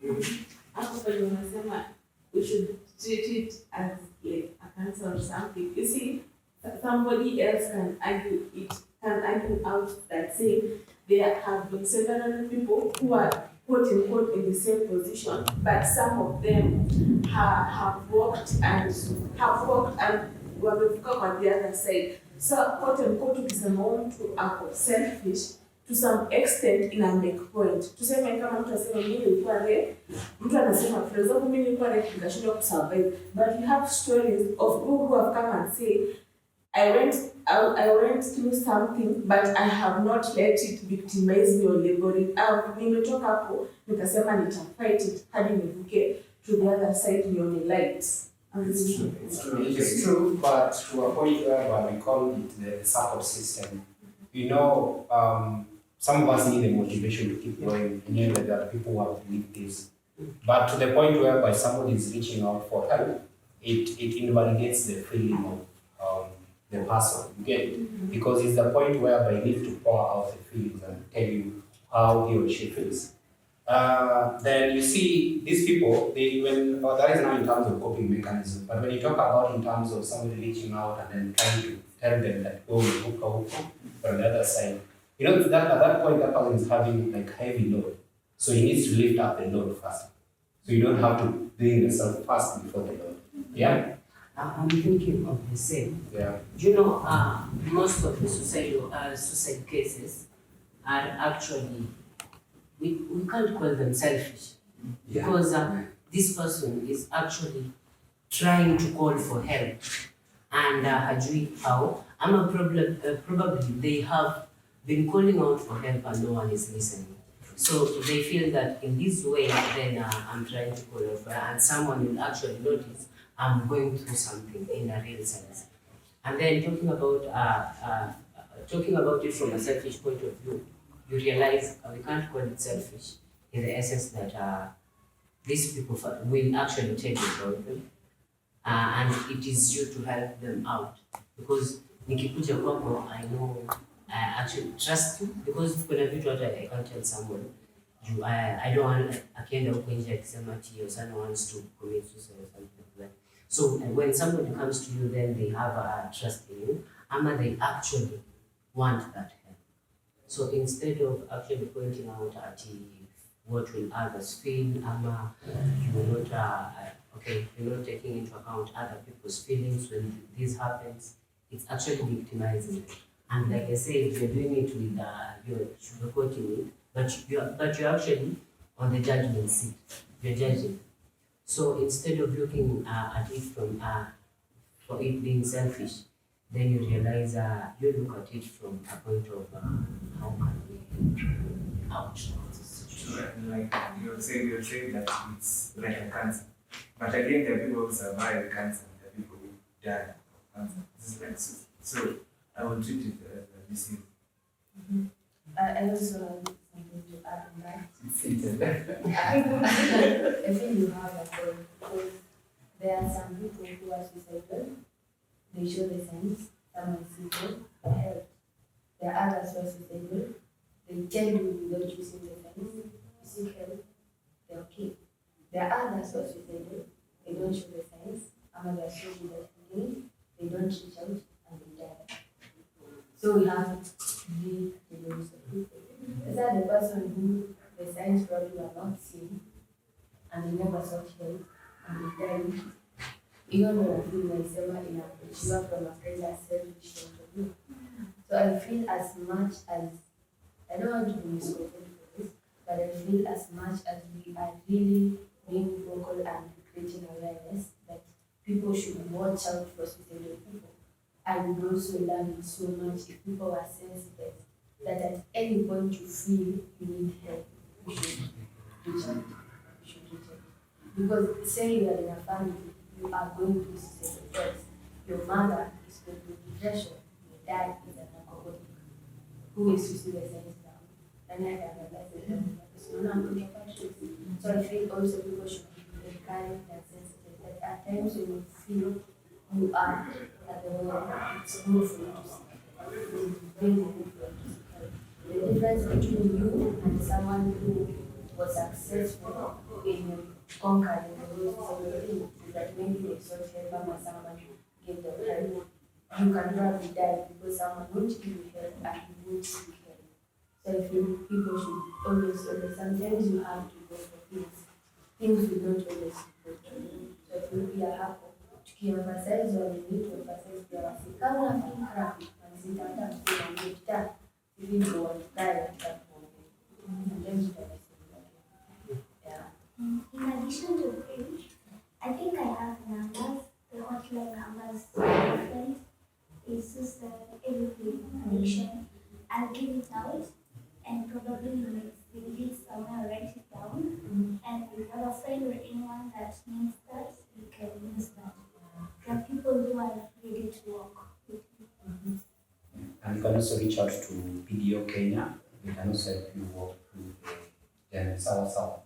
After unasema we should treat it as like a cancer or something. You see, somebody else can argue out that say there have been several people who are quote unquote in the same position, but some of them have worked and wamefika on the other side. So quote unquote ukisema mtu ako selfish to some extent ina make point. Tuseme kama mtu asema mimi nilikuwa rape, mtu anasema for example mimi nilikuwa rape nikashindwa kusurvive, but you have stories of people who have come and say I went through something, but I have not let it victimize me or labor it out. Nimetoka hapo, nikasema nitafight it hadi nivuke to the other side nione light. It's true, but to a point where we call it the support system. Some of us need the motivation to keep going, and that there are people who have lived this. But to the point whereby somebody is reaching out for help, it invalidates the feeling of the person, you get it? Because it's the point whereby you need to pour out the feelings and tell you how he or she feels. Then you see these people, that is now in terms of coping mechanism, but when you talk about in terms of somebody reaching out and then trying to tell them that go hook on the other side, at that point that person is having like heavy load. So he needs to lift up the load first. So you don't have to bring yourself first before the load. Yeah? I'm thinking of the same. Yeah. Most of the suicide cases are actually, we can't call them selfish. Yeah. Because this person is actually trying to call for help. and hajui how. Probably they have been calling out for help and no one is listening. So they feel that in this way, then I'm trying to call out for help, and someone will actually notice I'm going through something in a real sense. And then talking about it from a selfish point of view, you realize we can't call it selfish in the essence that these people will actually take it about them, and it is you to help them out. Because nikikuja kwako, I know I actually trust you, because kuna vitu hata I can't tell someone. I don't want akienda huko nje akisema ati Osano wants to commit suicide or something like that. So when somebody comes to you, then they have a trust in you, and they actually want that help. So instead of actually pointing out at what will others feel, you will not, you're not taking into account other people's feelings when this happens, it's actually victimizing. And like I said, you're doing it with, you're sugarcoating it, but you're actually on the judgment seat. You're judging. So instead of looking at it from for it being selfish, then you realize you look at it from a point of how can we out of this situation. Like you're saying that it's like a cancer, but again, there are people who survive cancer, and there are people who die of cancer. This is like so. I will treat it as a disease. Mm-hmm. I also have something to add on that. I think you have a point, because there are some people who are suicidal. They show the signs. Some are suicidal, help. There are others who are suicidal. They tell you without using the signs. You seek help, they're okay. There are others who are suicidal. They don't show the signs. They are so good at feeling. They don't reach out and they die. So we have to be those people. Is that the person who the signs probably were not seen and they never sought help and they died? Even when I feel myself in a shiva from a kind of selfish point of view. So I feel as much as, I don't want to be misquoted for this, but I feel as much as we are really being vocal and creating awareness that people should watch out for suicidal people. I would also love it so much if people were sensitive that at any point you feel you need help, you should reach out. You should reach out. Because say you are in a family, you are going through suicidal thoughts. Your mother is going through depression, your dad is an alcoholic. Who is suicidal signs now? And I have a lesson. So I feel also people should be kind and sensitive that at times when you feel you are at the moment, it's good for you to see. It's very good for you to see. The difference between you and someone who was successful in conquering the world is that maybe they sought help and someone gave them help. You can probably die because someone won't give you help and you won't seek help. So I feel people should always, sometimes you have to go for things. Things will not always go to you. So it will be a happen. Tukiemphasize on the need to emphasize pia wasi kama fikra wanazitaka kuongea hivi ndio watakaa katika kuongea. In addition to this, I think I have numbers, the hotline numbers friends is just everything information. I'll give it out and probably you may see it somewhere, write it down. And if you have a friend or anyone that needs that, you can use that. There are people who are ready to work with you. And you can also reach out to PDO Kenya. We can also help you work through the Sawa.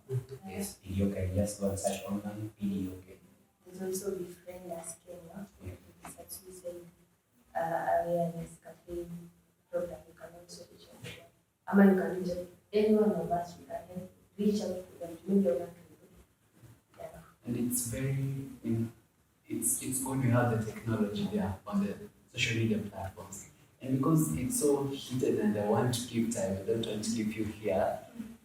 Yes, PDO Kenya. Just go and search online, PDO Kenya. There's also Befriend Us Kenya. It's a suicide awareness campaign program. You can also reach out to them. You can reach out to any one of us. We can reach out to them to make your work good. Yeah. And it's very, it's good you have the technology there on the social media platforms. And because it's so heated and I want to keep time, I don't want to keep you here,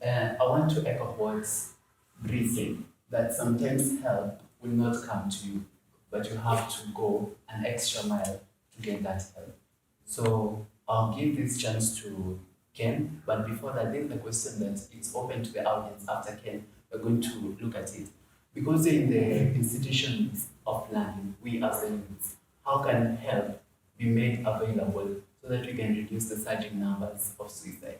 I want to echo what's Bree said, that sometimes help will not come to you, but you have to go an extra mile to get that help. So I'll give this chance to Ken, but before that, there's the question that it's open to the audience after Ken. We're going to look at it. Because in the institutions of learning, we as the youths, how can help be made available so that we can reduce the surging numbers of suicide?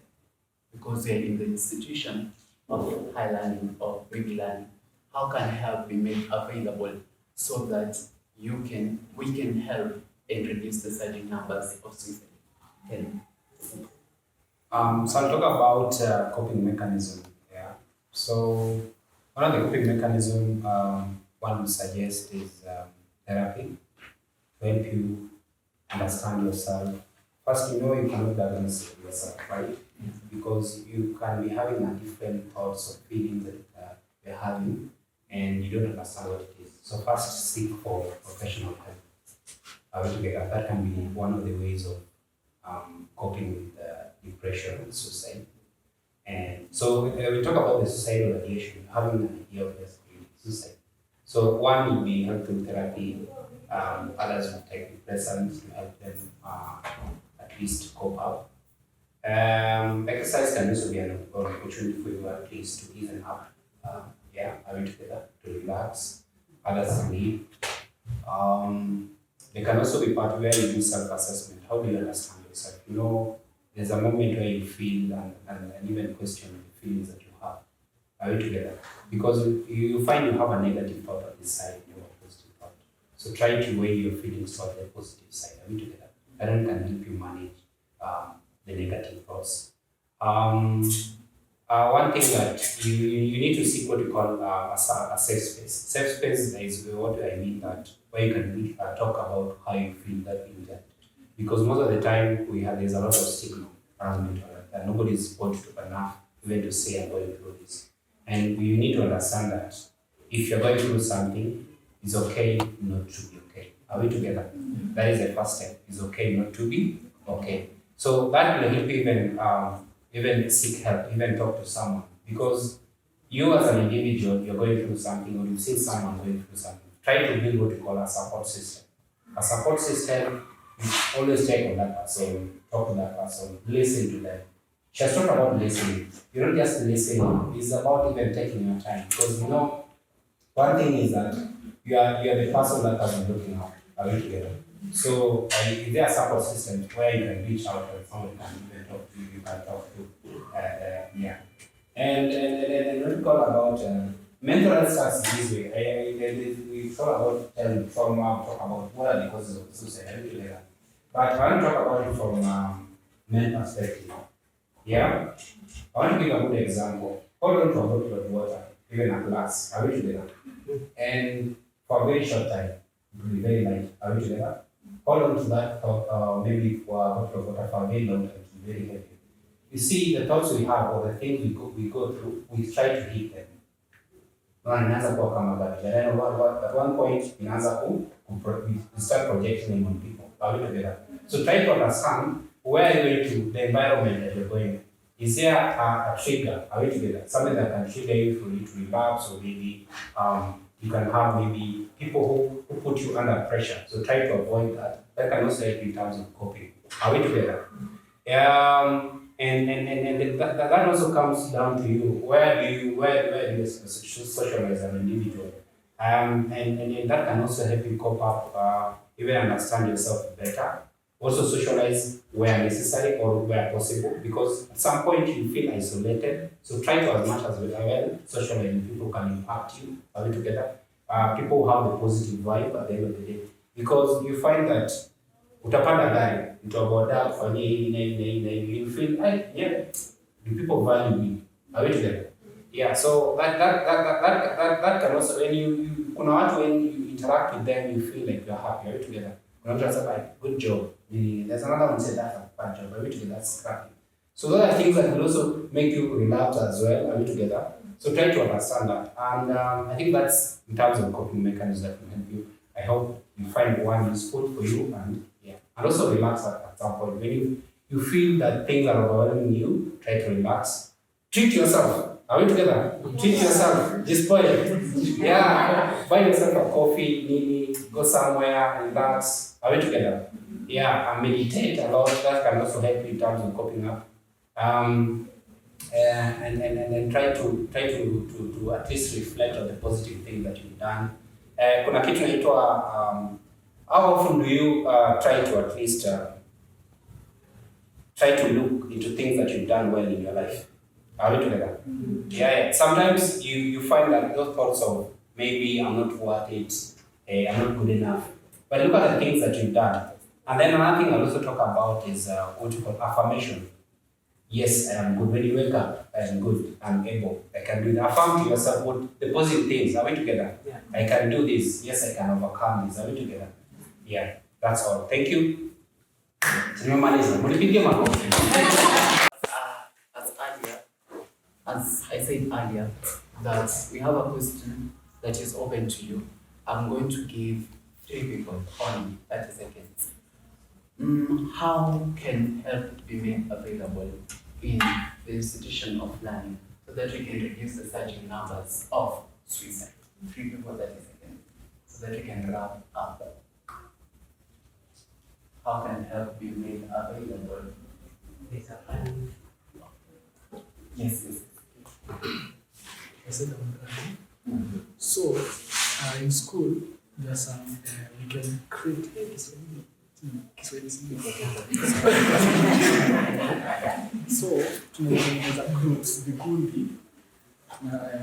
Because we are in the institution of high learning or baby learning, how can help be made available so that we can help and reduce the surging numbers of suicide? So I'll talk about coping mechanism. Yeah. So one of the coping mechanism one would suggest is therapy to help you understand yourself. First, you cannot diagnose yourself, right? Because you can be having a different thoughts or feelings that you're having, and you don't understand what it is. So first, seek for professional help. That can be one of the ways of coping with depression and suicide. And so we talk about the suicidal ideation, having an idea of suicide. So one would be help through therapy. Others would take depressants to help them at least cope up. Exercise can also be an opportunity for you at least to ease up. Having together to relax. Others need. They can also be part where you do self-assessment. How do you understand yourself? There's a moment where you feel and even question the feelings that you have. Are we together? Because you find you have a negative thought on this side and you have a positive thought. So try to weigh your feelings toward the positive side. Are we together? That can help you manage the negative thoughts. One thing that you need to seek what you call a safe space. Safe space is what I mean that where you can talk about how you feel that intent. Because most of the time there's a lot of stigma around mental health and nobody is supportive enough even to say I'm going through this. And you need to understand that if you're going through something, it's okay not to be okay. Are we together? That is the first step. It's okay not to be okay. So that will help you even seek help, even talk to someone. Because you as an individual, you're going through something or you've seen someone going through something. Try to build what you call a support system. A support system, you always check on that person, talk to that person, listen to them. Just talk about listening. You don't just listen, it's about even taking your time. Because one thing is that you are the person that has been looking out. Are we together? So if there are support systems where you can reach out and someone can even talk to you can talk to. And what we call about mental health starts this way. We talk about trauma, talk about what are the causes of suicide, but I want to talk about it from men's perspective. Yeah? I want to give a good example. Hold on to a bottle of water, even a glass. Are we together? And for a very short time, it will be very light. Are we together? Hold on to that maybe for a bottle of water for a very long time, it will be very heavy. You see, the thoughts we have or the things we go through, we try to hit them. Inaanza kuwa kama garbage. And then at one point, we start projecting them on people. Are we together? So try to understand where you're going to, the environment that you're going. Is there a trigger? Are we together? Something that can trigger you for you to relapse, or maybe you can have maybe people who put you under pressure. So try to avoid that. That can also help in terms of coping. Are we together? And that also comes down to you. Where do you socialize as an individual? And that can also help you cope up, even understand yourself better. Also socialize where necessary or where possible, because at some point you feel isolated. So try to, as much as well, socialize with people who can impact you. Are we together? People who have a positive vibe at the end of the day. Because you find that utapanda gari, utaboda kufanyia hii, you feel, do people value me? Are we together? Yeah, so that can also, when you interact with them, you feel like you're happy. Are we together? Good job. There's another one said that's a bad job. Are we together? That's crappy. So those are things that will also make you relapse as well. Are we together? So try to understand that. And I think that's in terms of coping mechanisms that will help you. I hope you find one useful for you, and also relax at some point. When you feel that things are overwhelming you, try to relax. Treat yourself. Are we together? Treat yourself. Just spoil it. Buy yourself a coffee, go somewhere and relax. Are we together? And meditate a lot. That can also help you in terms of coping up. And try to at least reflect on the positive things that you've done. Kuna kitu inaitwa How often do you try to at least try to look into things that you've done well in your life? Are we together? Yeah. Sometimes you find that those thoughts of maybe I'm not worth it, I'm not good enough. But look at the things that you've done. And then another thing I'll also talk about is what you call affirmation. Yes, I am good. When you wake up, I am good. I'm able. I can do it. Affirm to yourself what the positive things. Are we together? Yeah. I can do this. Yes, I can overcome this. Are we together? Yeah. That's all. Thank you. As I said earlier, that we have a question that is open to you. I'm going to give 3 people only 30 seconds. How can help be made available in the institution of learning so that we can reduce the surging numbers of suicide? 3 people 30 seconds so that we can wrap up. How can help be made available? Yes. So, in school, there's some, we can create so tunatengeneza groups, vikundi,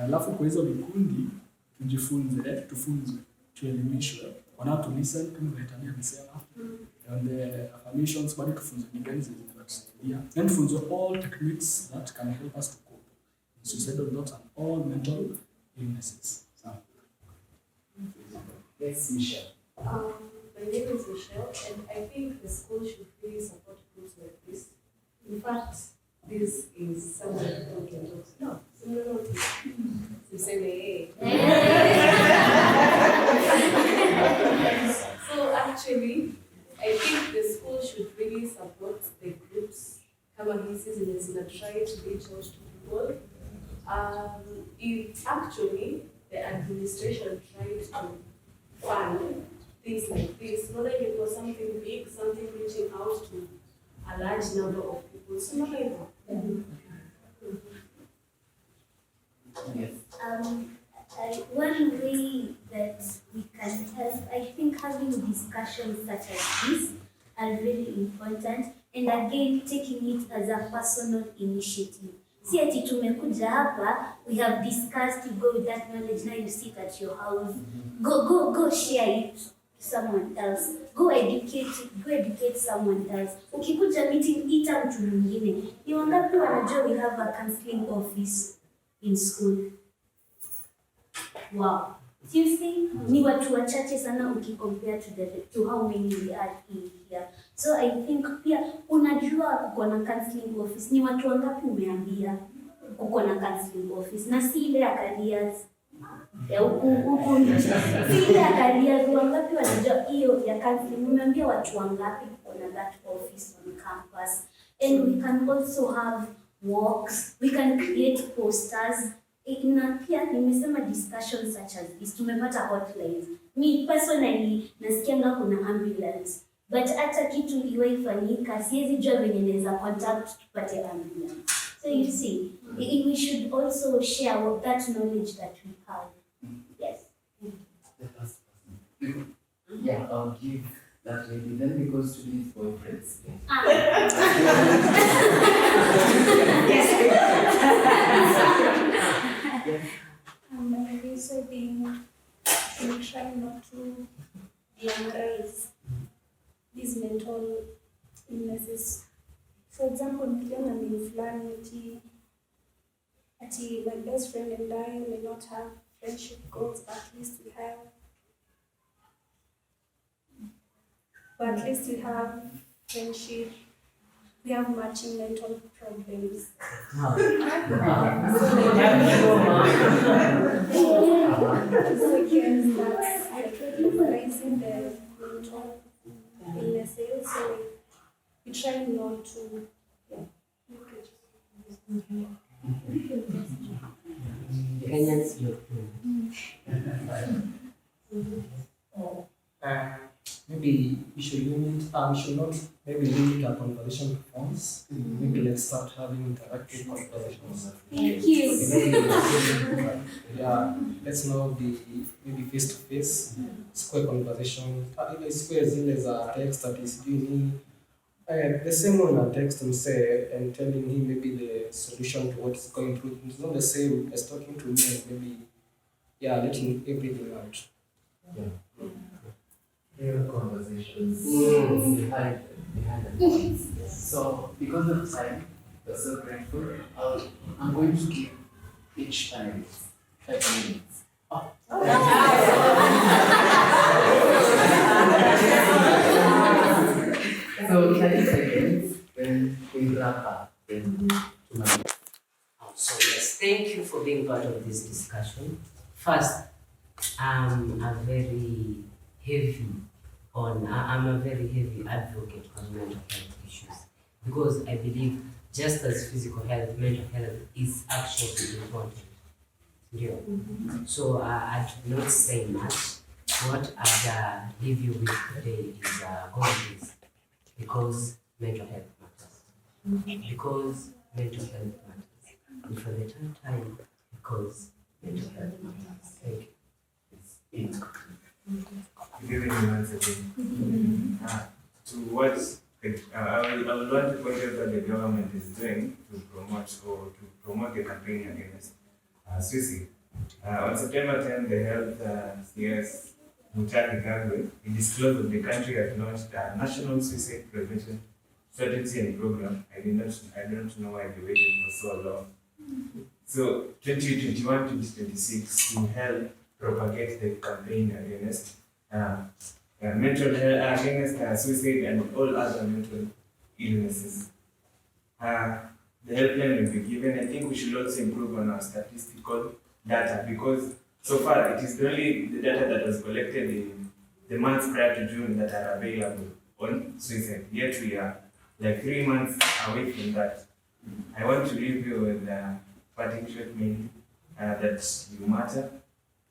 alafu kwa hizo vikundi tufunzwe, tuelimishwe, wanao listen kama vile Tania amesema, and the affirmations bado tufunzwe ni gani zinatusaidia, and tufunzwe all techniques that can help us to cope with suicidal thoughts and all mental illnesses. Yes, Michelle. My name is Michelle, and I think the school should really support groups like this. In fact, this is something that we can talk to. No, you say hey. So actually, I think the school should really support the groups. Kama hizi zenye zina try to reach out to people. If actually the administration tried to fund things like this, not only for something big, something reaching out to a large number of people. So not even. Yes. One way that we can help, I think having discussions such as this are really important, and again taking it as a personal initiative. Si ati tumekuja hapa, we have discussed, you go with that knowledge, now you sit at your house. Go share it to someone else. Go educate someone else. Ukikuja meeting, ita mtu mwingine. Ni wangapi wanajua we have a counseling office in school? Wow. So you see, ni watu wachache sana ukicompare to how many we are in here. So I think pia unajua kuko na counseling office, ni watu wangapi umeambia kuko na counseling office, na si ile ya careers ya huku si ile ya careers, wangapi wanajua hiyo ya counseling, umeambia watu wangapi kuko na that office on campus. And we can also have walks, we can create posters. Na pia nimesema discussions such as this, tumepata hotlines. Me personally nasikianga kuna ambulance, but hata kitu iwaifanyika siwezi jua venye naweza contact tupate ambulance. So you see, we should also share that knowledge that we have. Yes. The first person. Yeah, I'll give that lady then because today is boyfriend's day. My reason being, we try not to glamorize these mental illnesses. For example, nikiona mimi fulani ati my best friend and I may not have friendship goals, but at least we have friendship. We have matching mental problems. So again, that's like recognizing the mental illnesses. So we try not to, Maybe maybe we should should not maybe limit our conversation to phones. Maybe let's start having interactive conversations. Thank you. Yeah, let's now be maybe face to face, square conversation. Square is a text that is doing the same one I text and say and telling him maybe the solution to what's going through. It's not the same as talking to me and maybe letting everything out. Real conversations behind the points. So because of time, we're so grateful. I'm going to give each panelist 5 minutes. So 30 seconds, then we wrap up. So yes, thank you for being part of this discussion. First, I'm a very heavy advocate on mental health issues because I believe just as physical health, mental health is actually important. Yeah. So I do not say much. What I'd leave you with today is confidence because mental health matters. Because mental health matters. And for the third time, because mental health matters. Thank you. Good evening once again. To what I would want to point out what the government is doing to promote the campaign against suicide. On September 10th, the health CS Mutaki Kagwe, he disclosed that the country had launched a national suicide prevention strategy and program. I don't know why they waited for so long. So 2021 to 2026 to help propagate the campaign against mental health, against suicide and all other mental illnesses. The helpline will be given. I think we should also improve on our statistical data because so far it is only the data that was collected in the months prior to June that are available on suicide. Yet we are like 3 months away from that. I want to leave you with a parting shot mainly that you matter,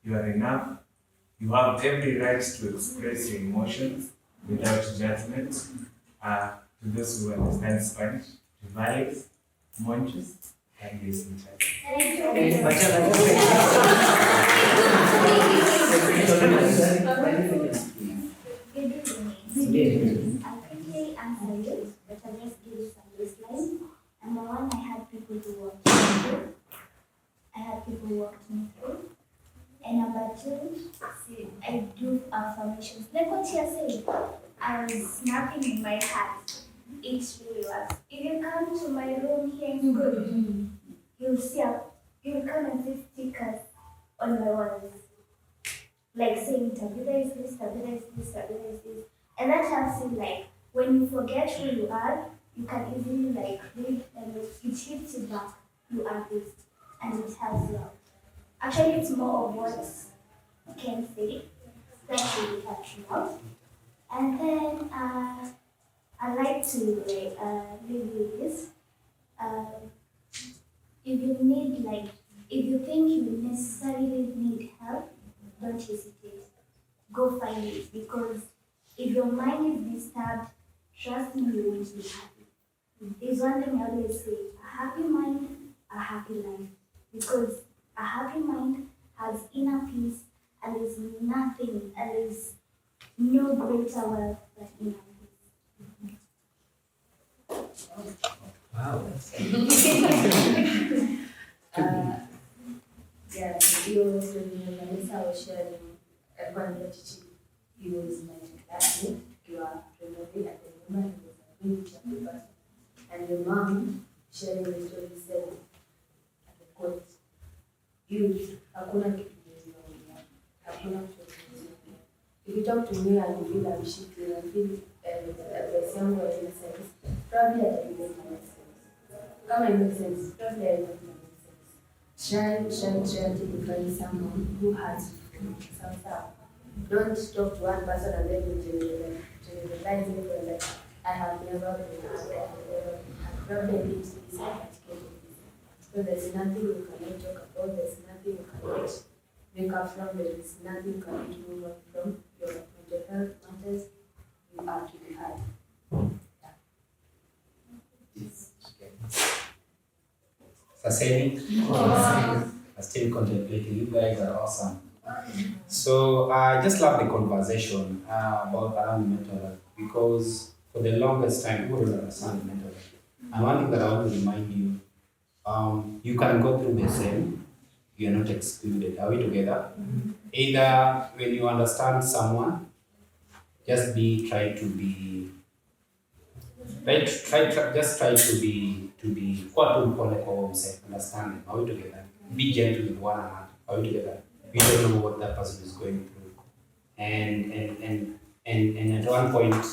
you are enough, you have every right to express your emotions without judgment. To those who understand Spanish, Rivales, Monches, and listen to I'll quickly answer you, but I'll just give you some baseline. Number one, I had people who walked me through. And number two, I do affirmations. Like what you said, I was snapping in my heart. It really was. If you come to my room here in school, you'll come and see stickers on my walls. Like saying, Tabitha is this, Tabitha is this, Tabitha is this. And that helps you, like, when you forget who you are, you can easily, like, read and it hits you back. You are this. And it helps you out. Actually, it's more of what you can say that really helps you out. And then I like to leave you with this. If you think you necessarily need help, don't hesitate. Go find it because if your mind is disturbed, trust me, you won't be happy. There's one thing I always say: a happy mind, a happy life. Because a happy mind has inner peace, and there's nothing, and there's no greater wealth than inner peace. Wow. Yeah, hiyo story ya Vanessa was sharing alikuwa anaitwa Chichi. He was my classmate tukiwa tunaendelea at the moment he was a really chubby person. And the mom sharing the story said at the court, hakuna kitu kizuri, hakuna kitu kizuri. If you talk to me and you feel I'm shitty and I feel advice yangu ya innocence, probably I don't make sense. Kama it makes sense, probably I don't make sense. Try until you find someone who has some stuff. Don't talk to one person and then you generalize it and like, I have never been hurt, I have never had problem with this, I had cases. So there's nothing you cannot talk about, there's nothing you cannot make up from, there is nothing you cannot move on from. Your mental health matters, said it. I'm still contemplating. You guys are awesome. So I just love the conversation about around mental health because for the longest time people don't understand mental health. And one thing that I want to remind you, you can go through the same. You're not excluded. Are we together? Either when you understand someone, just try to be what to understanding. Are we together? Be gentle with one another. Are we together? We don't know what that person is going through. And at one point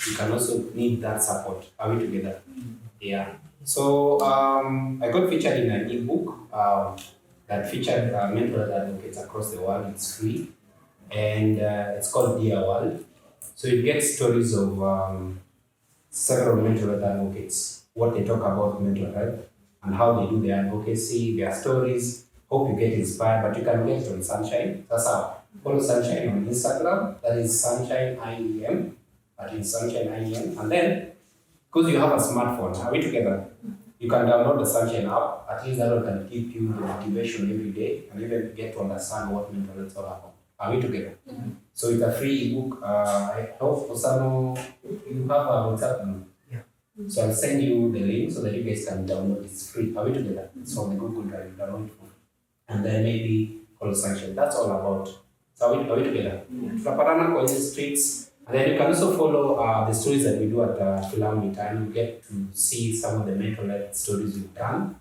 you can also need that support. Are we together? Yeah. So I got featured in an ebook that featured mental health advocates across the world. It's free. And it's called Dear World. So it gets stories of several mental health advocates, what they talk about mental health, and how they do their advocacy, their stories. Hope you get inspired, but you can get it on Sunshine. That's how. Follow Sunshine on Instagram. That is Sunshine IEM. That is Sunshine IEM. And then, because you have a smartphone, are we together? You can download the Sunshine app. At least that one can give you the motivation every day and even get to understand what mental health is all about. Are we together? Mm-hmm. So it's a free ebook. I hope Osano, you have a WhatsApp group. Yeah. So I'll send you the link so that you guys can download. It's free. Are we together? It's on the Google Drive. Download it. And then maybe follow Sunshine. That's all about. So are we together? Tunapatana kwa hizi streets. And then you can also follow the stories that we do at Filamu Time. You get to see some of the mental health stories we've done.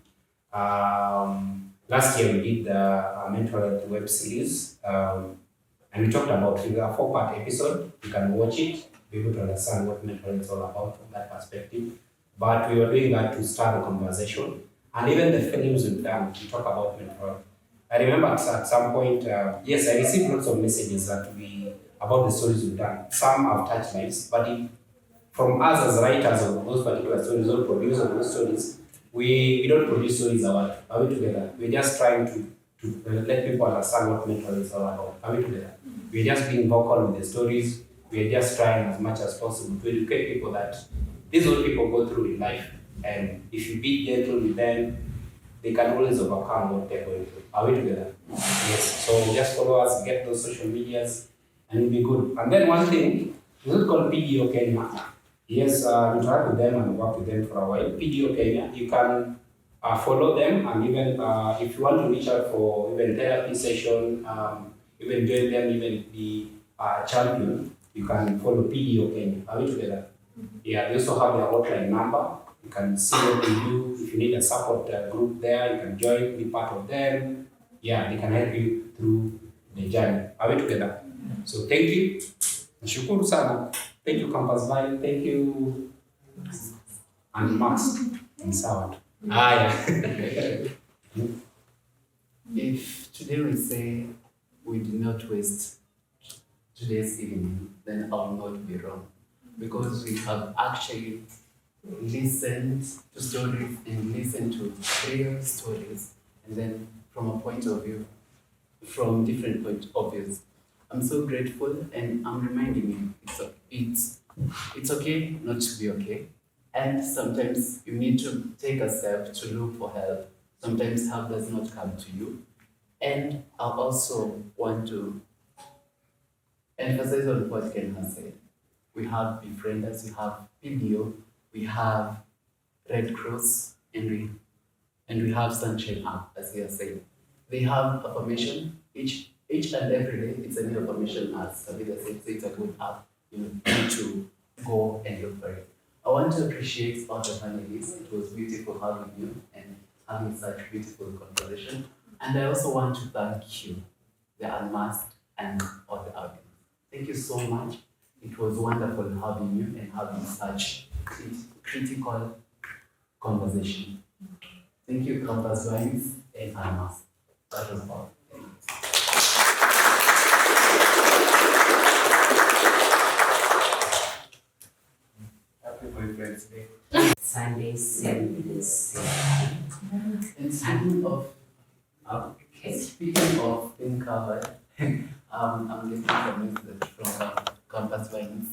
Last year we did the mental health web series. And we talked about a 4-part episode. You can watch it, be able to understand what mental health is all about from that perspective. But we were doing that to start a conversation. And even the films we've done, we talk about mental health. I remember at some point, yes, I received lots of messages about the stories we've done. Some have touched lives, but from us as writers of those particular stories or producers of those stories, we don't produce stories about. Are we together? We're just trying to let people understand what mental health is all about. Are we together? We're just being vocal with the stories. We're just trying as much as possible to educate people that these are what people go through in life. And if you be gentle with them, they can always overcome what they're going through. Are we together? Yes. So just follow us, get those social medias, and it'll be good. And then one thing, this is called PDO Kenya. Yes, interact with them and work with them for a while. PDO Kenya, you can follow them, and even if you want to reach out for even therapy session, even join them, even be a champion, you can follow PDO Kenya. Are we together? Yeah, they also have their hotline number. You can see what they do. If you need a support group there, you can join, be part of them. Yeah, they can help you through the journey. Are we together? So thank you. Nashukuru sana. Thank you, Campus Vine. Thank you, Unmasked and Sound. If today we say we did not waste today's evening, then I will not be wrong. Because we have actually listened to stories and listened to real stories, and then from a point of view, from different point of views. I'm so grateful, and I'm reminding you, it's okay not to be okay. And sometimes you need to take a step to look for help. Sometimes help does not come to you. And I also want to emphasize on what Ken has said. We have befrienders, we have PDO, we have Red Cross, and we have Sunshine app, as he has said. They have affirmation. Each and every day, it's a new affirmation, as Tabitha said, so it's a good app. You need to go and look for it. I want to appreciate all the panelists. It was beautiful having you and having such beautiful conversation. And I also want to thank you, the Unmasked and all the audience. Thank you so much. It was wonderful having you and having such critical conversation. Thank you, Campus Vines and Unmasked. That was all. Happy Boyfriend's Day. Sunday, Saturdays. And speaking of being covered, I'm getting a message from Campus Vines.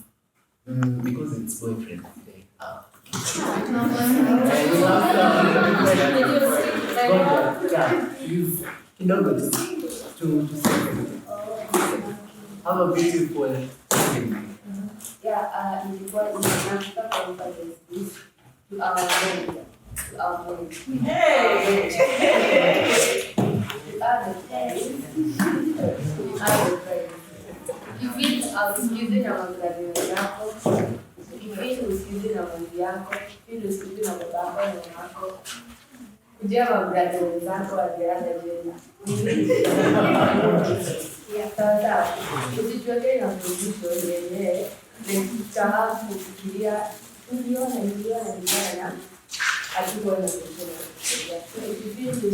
Because it's Boyfriend's Day. use kidogo to say have a beautiful evening. Yeah, ilikuwa inataka kumpata this to our friends. To our friends. Hey! To other friends. Ukifeel usikize na wazazi wenzako, ukifeel usikize na mwenzi yako, ukifeel usikize na babako na mamako, kujua mabrada wenzako waziada jena. Sawa, usijiweke na mzito yenyewe, utaanza kufikiria niliona hatukuwa na kufikiria. So if you feel the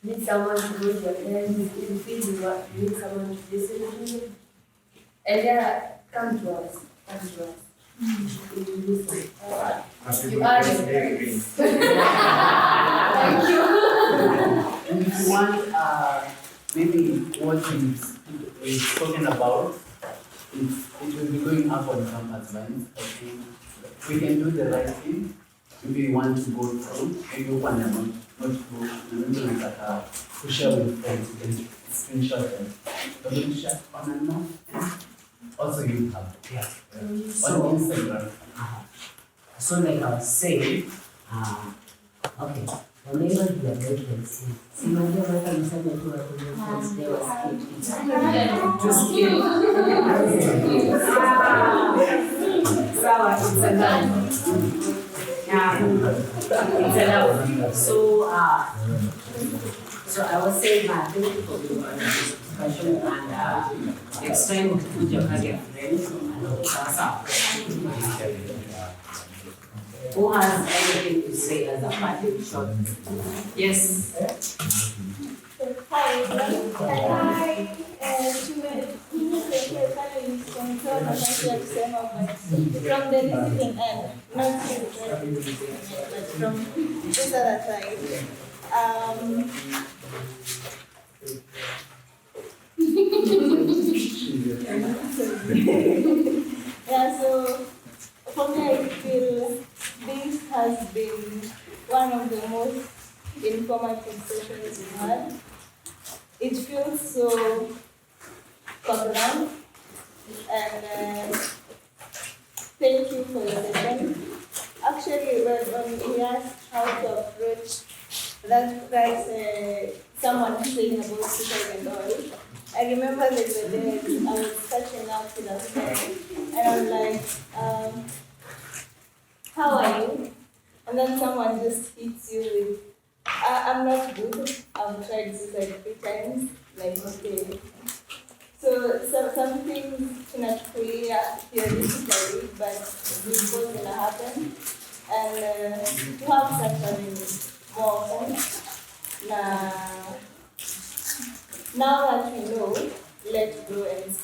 need someone to hold your hand, if you feel you need someone to listen to you, and come to us. We will listen. You are the friends. Thank you. And if you want, maybe what we've spoken about, it will be going up on campus events. I think we can do the right thing. Maybe you want to go through, maybe one amount, not go, maybe like to share with friends, you can screenshot them. Double share on and off. Also you have, on Instagram. So like I was saying, okay, whenever you are making see no matter how you say to your friends, they will skip So I was saying, thank you for the discussion, and next time we put your friends and what's up. Who has anything to say as a parting shot? Yes. Hi. From the receiving end, not from the but from this other side. Yeah, so for me, I feel this has been one of the most informative sessions we've had. It feels so personal, and thank you for your session. Actually, when he asked how to approach that someone saying about suicide and all, I remember the day I was catching up with a friend, and I'm like, how are you? And then someone just hits you with, I'm not good, I've tried suicide 3 times, like, okay. So some things not clear theoretically, but it's going to happen. And to have such a more often. Now that we know, let's go and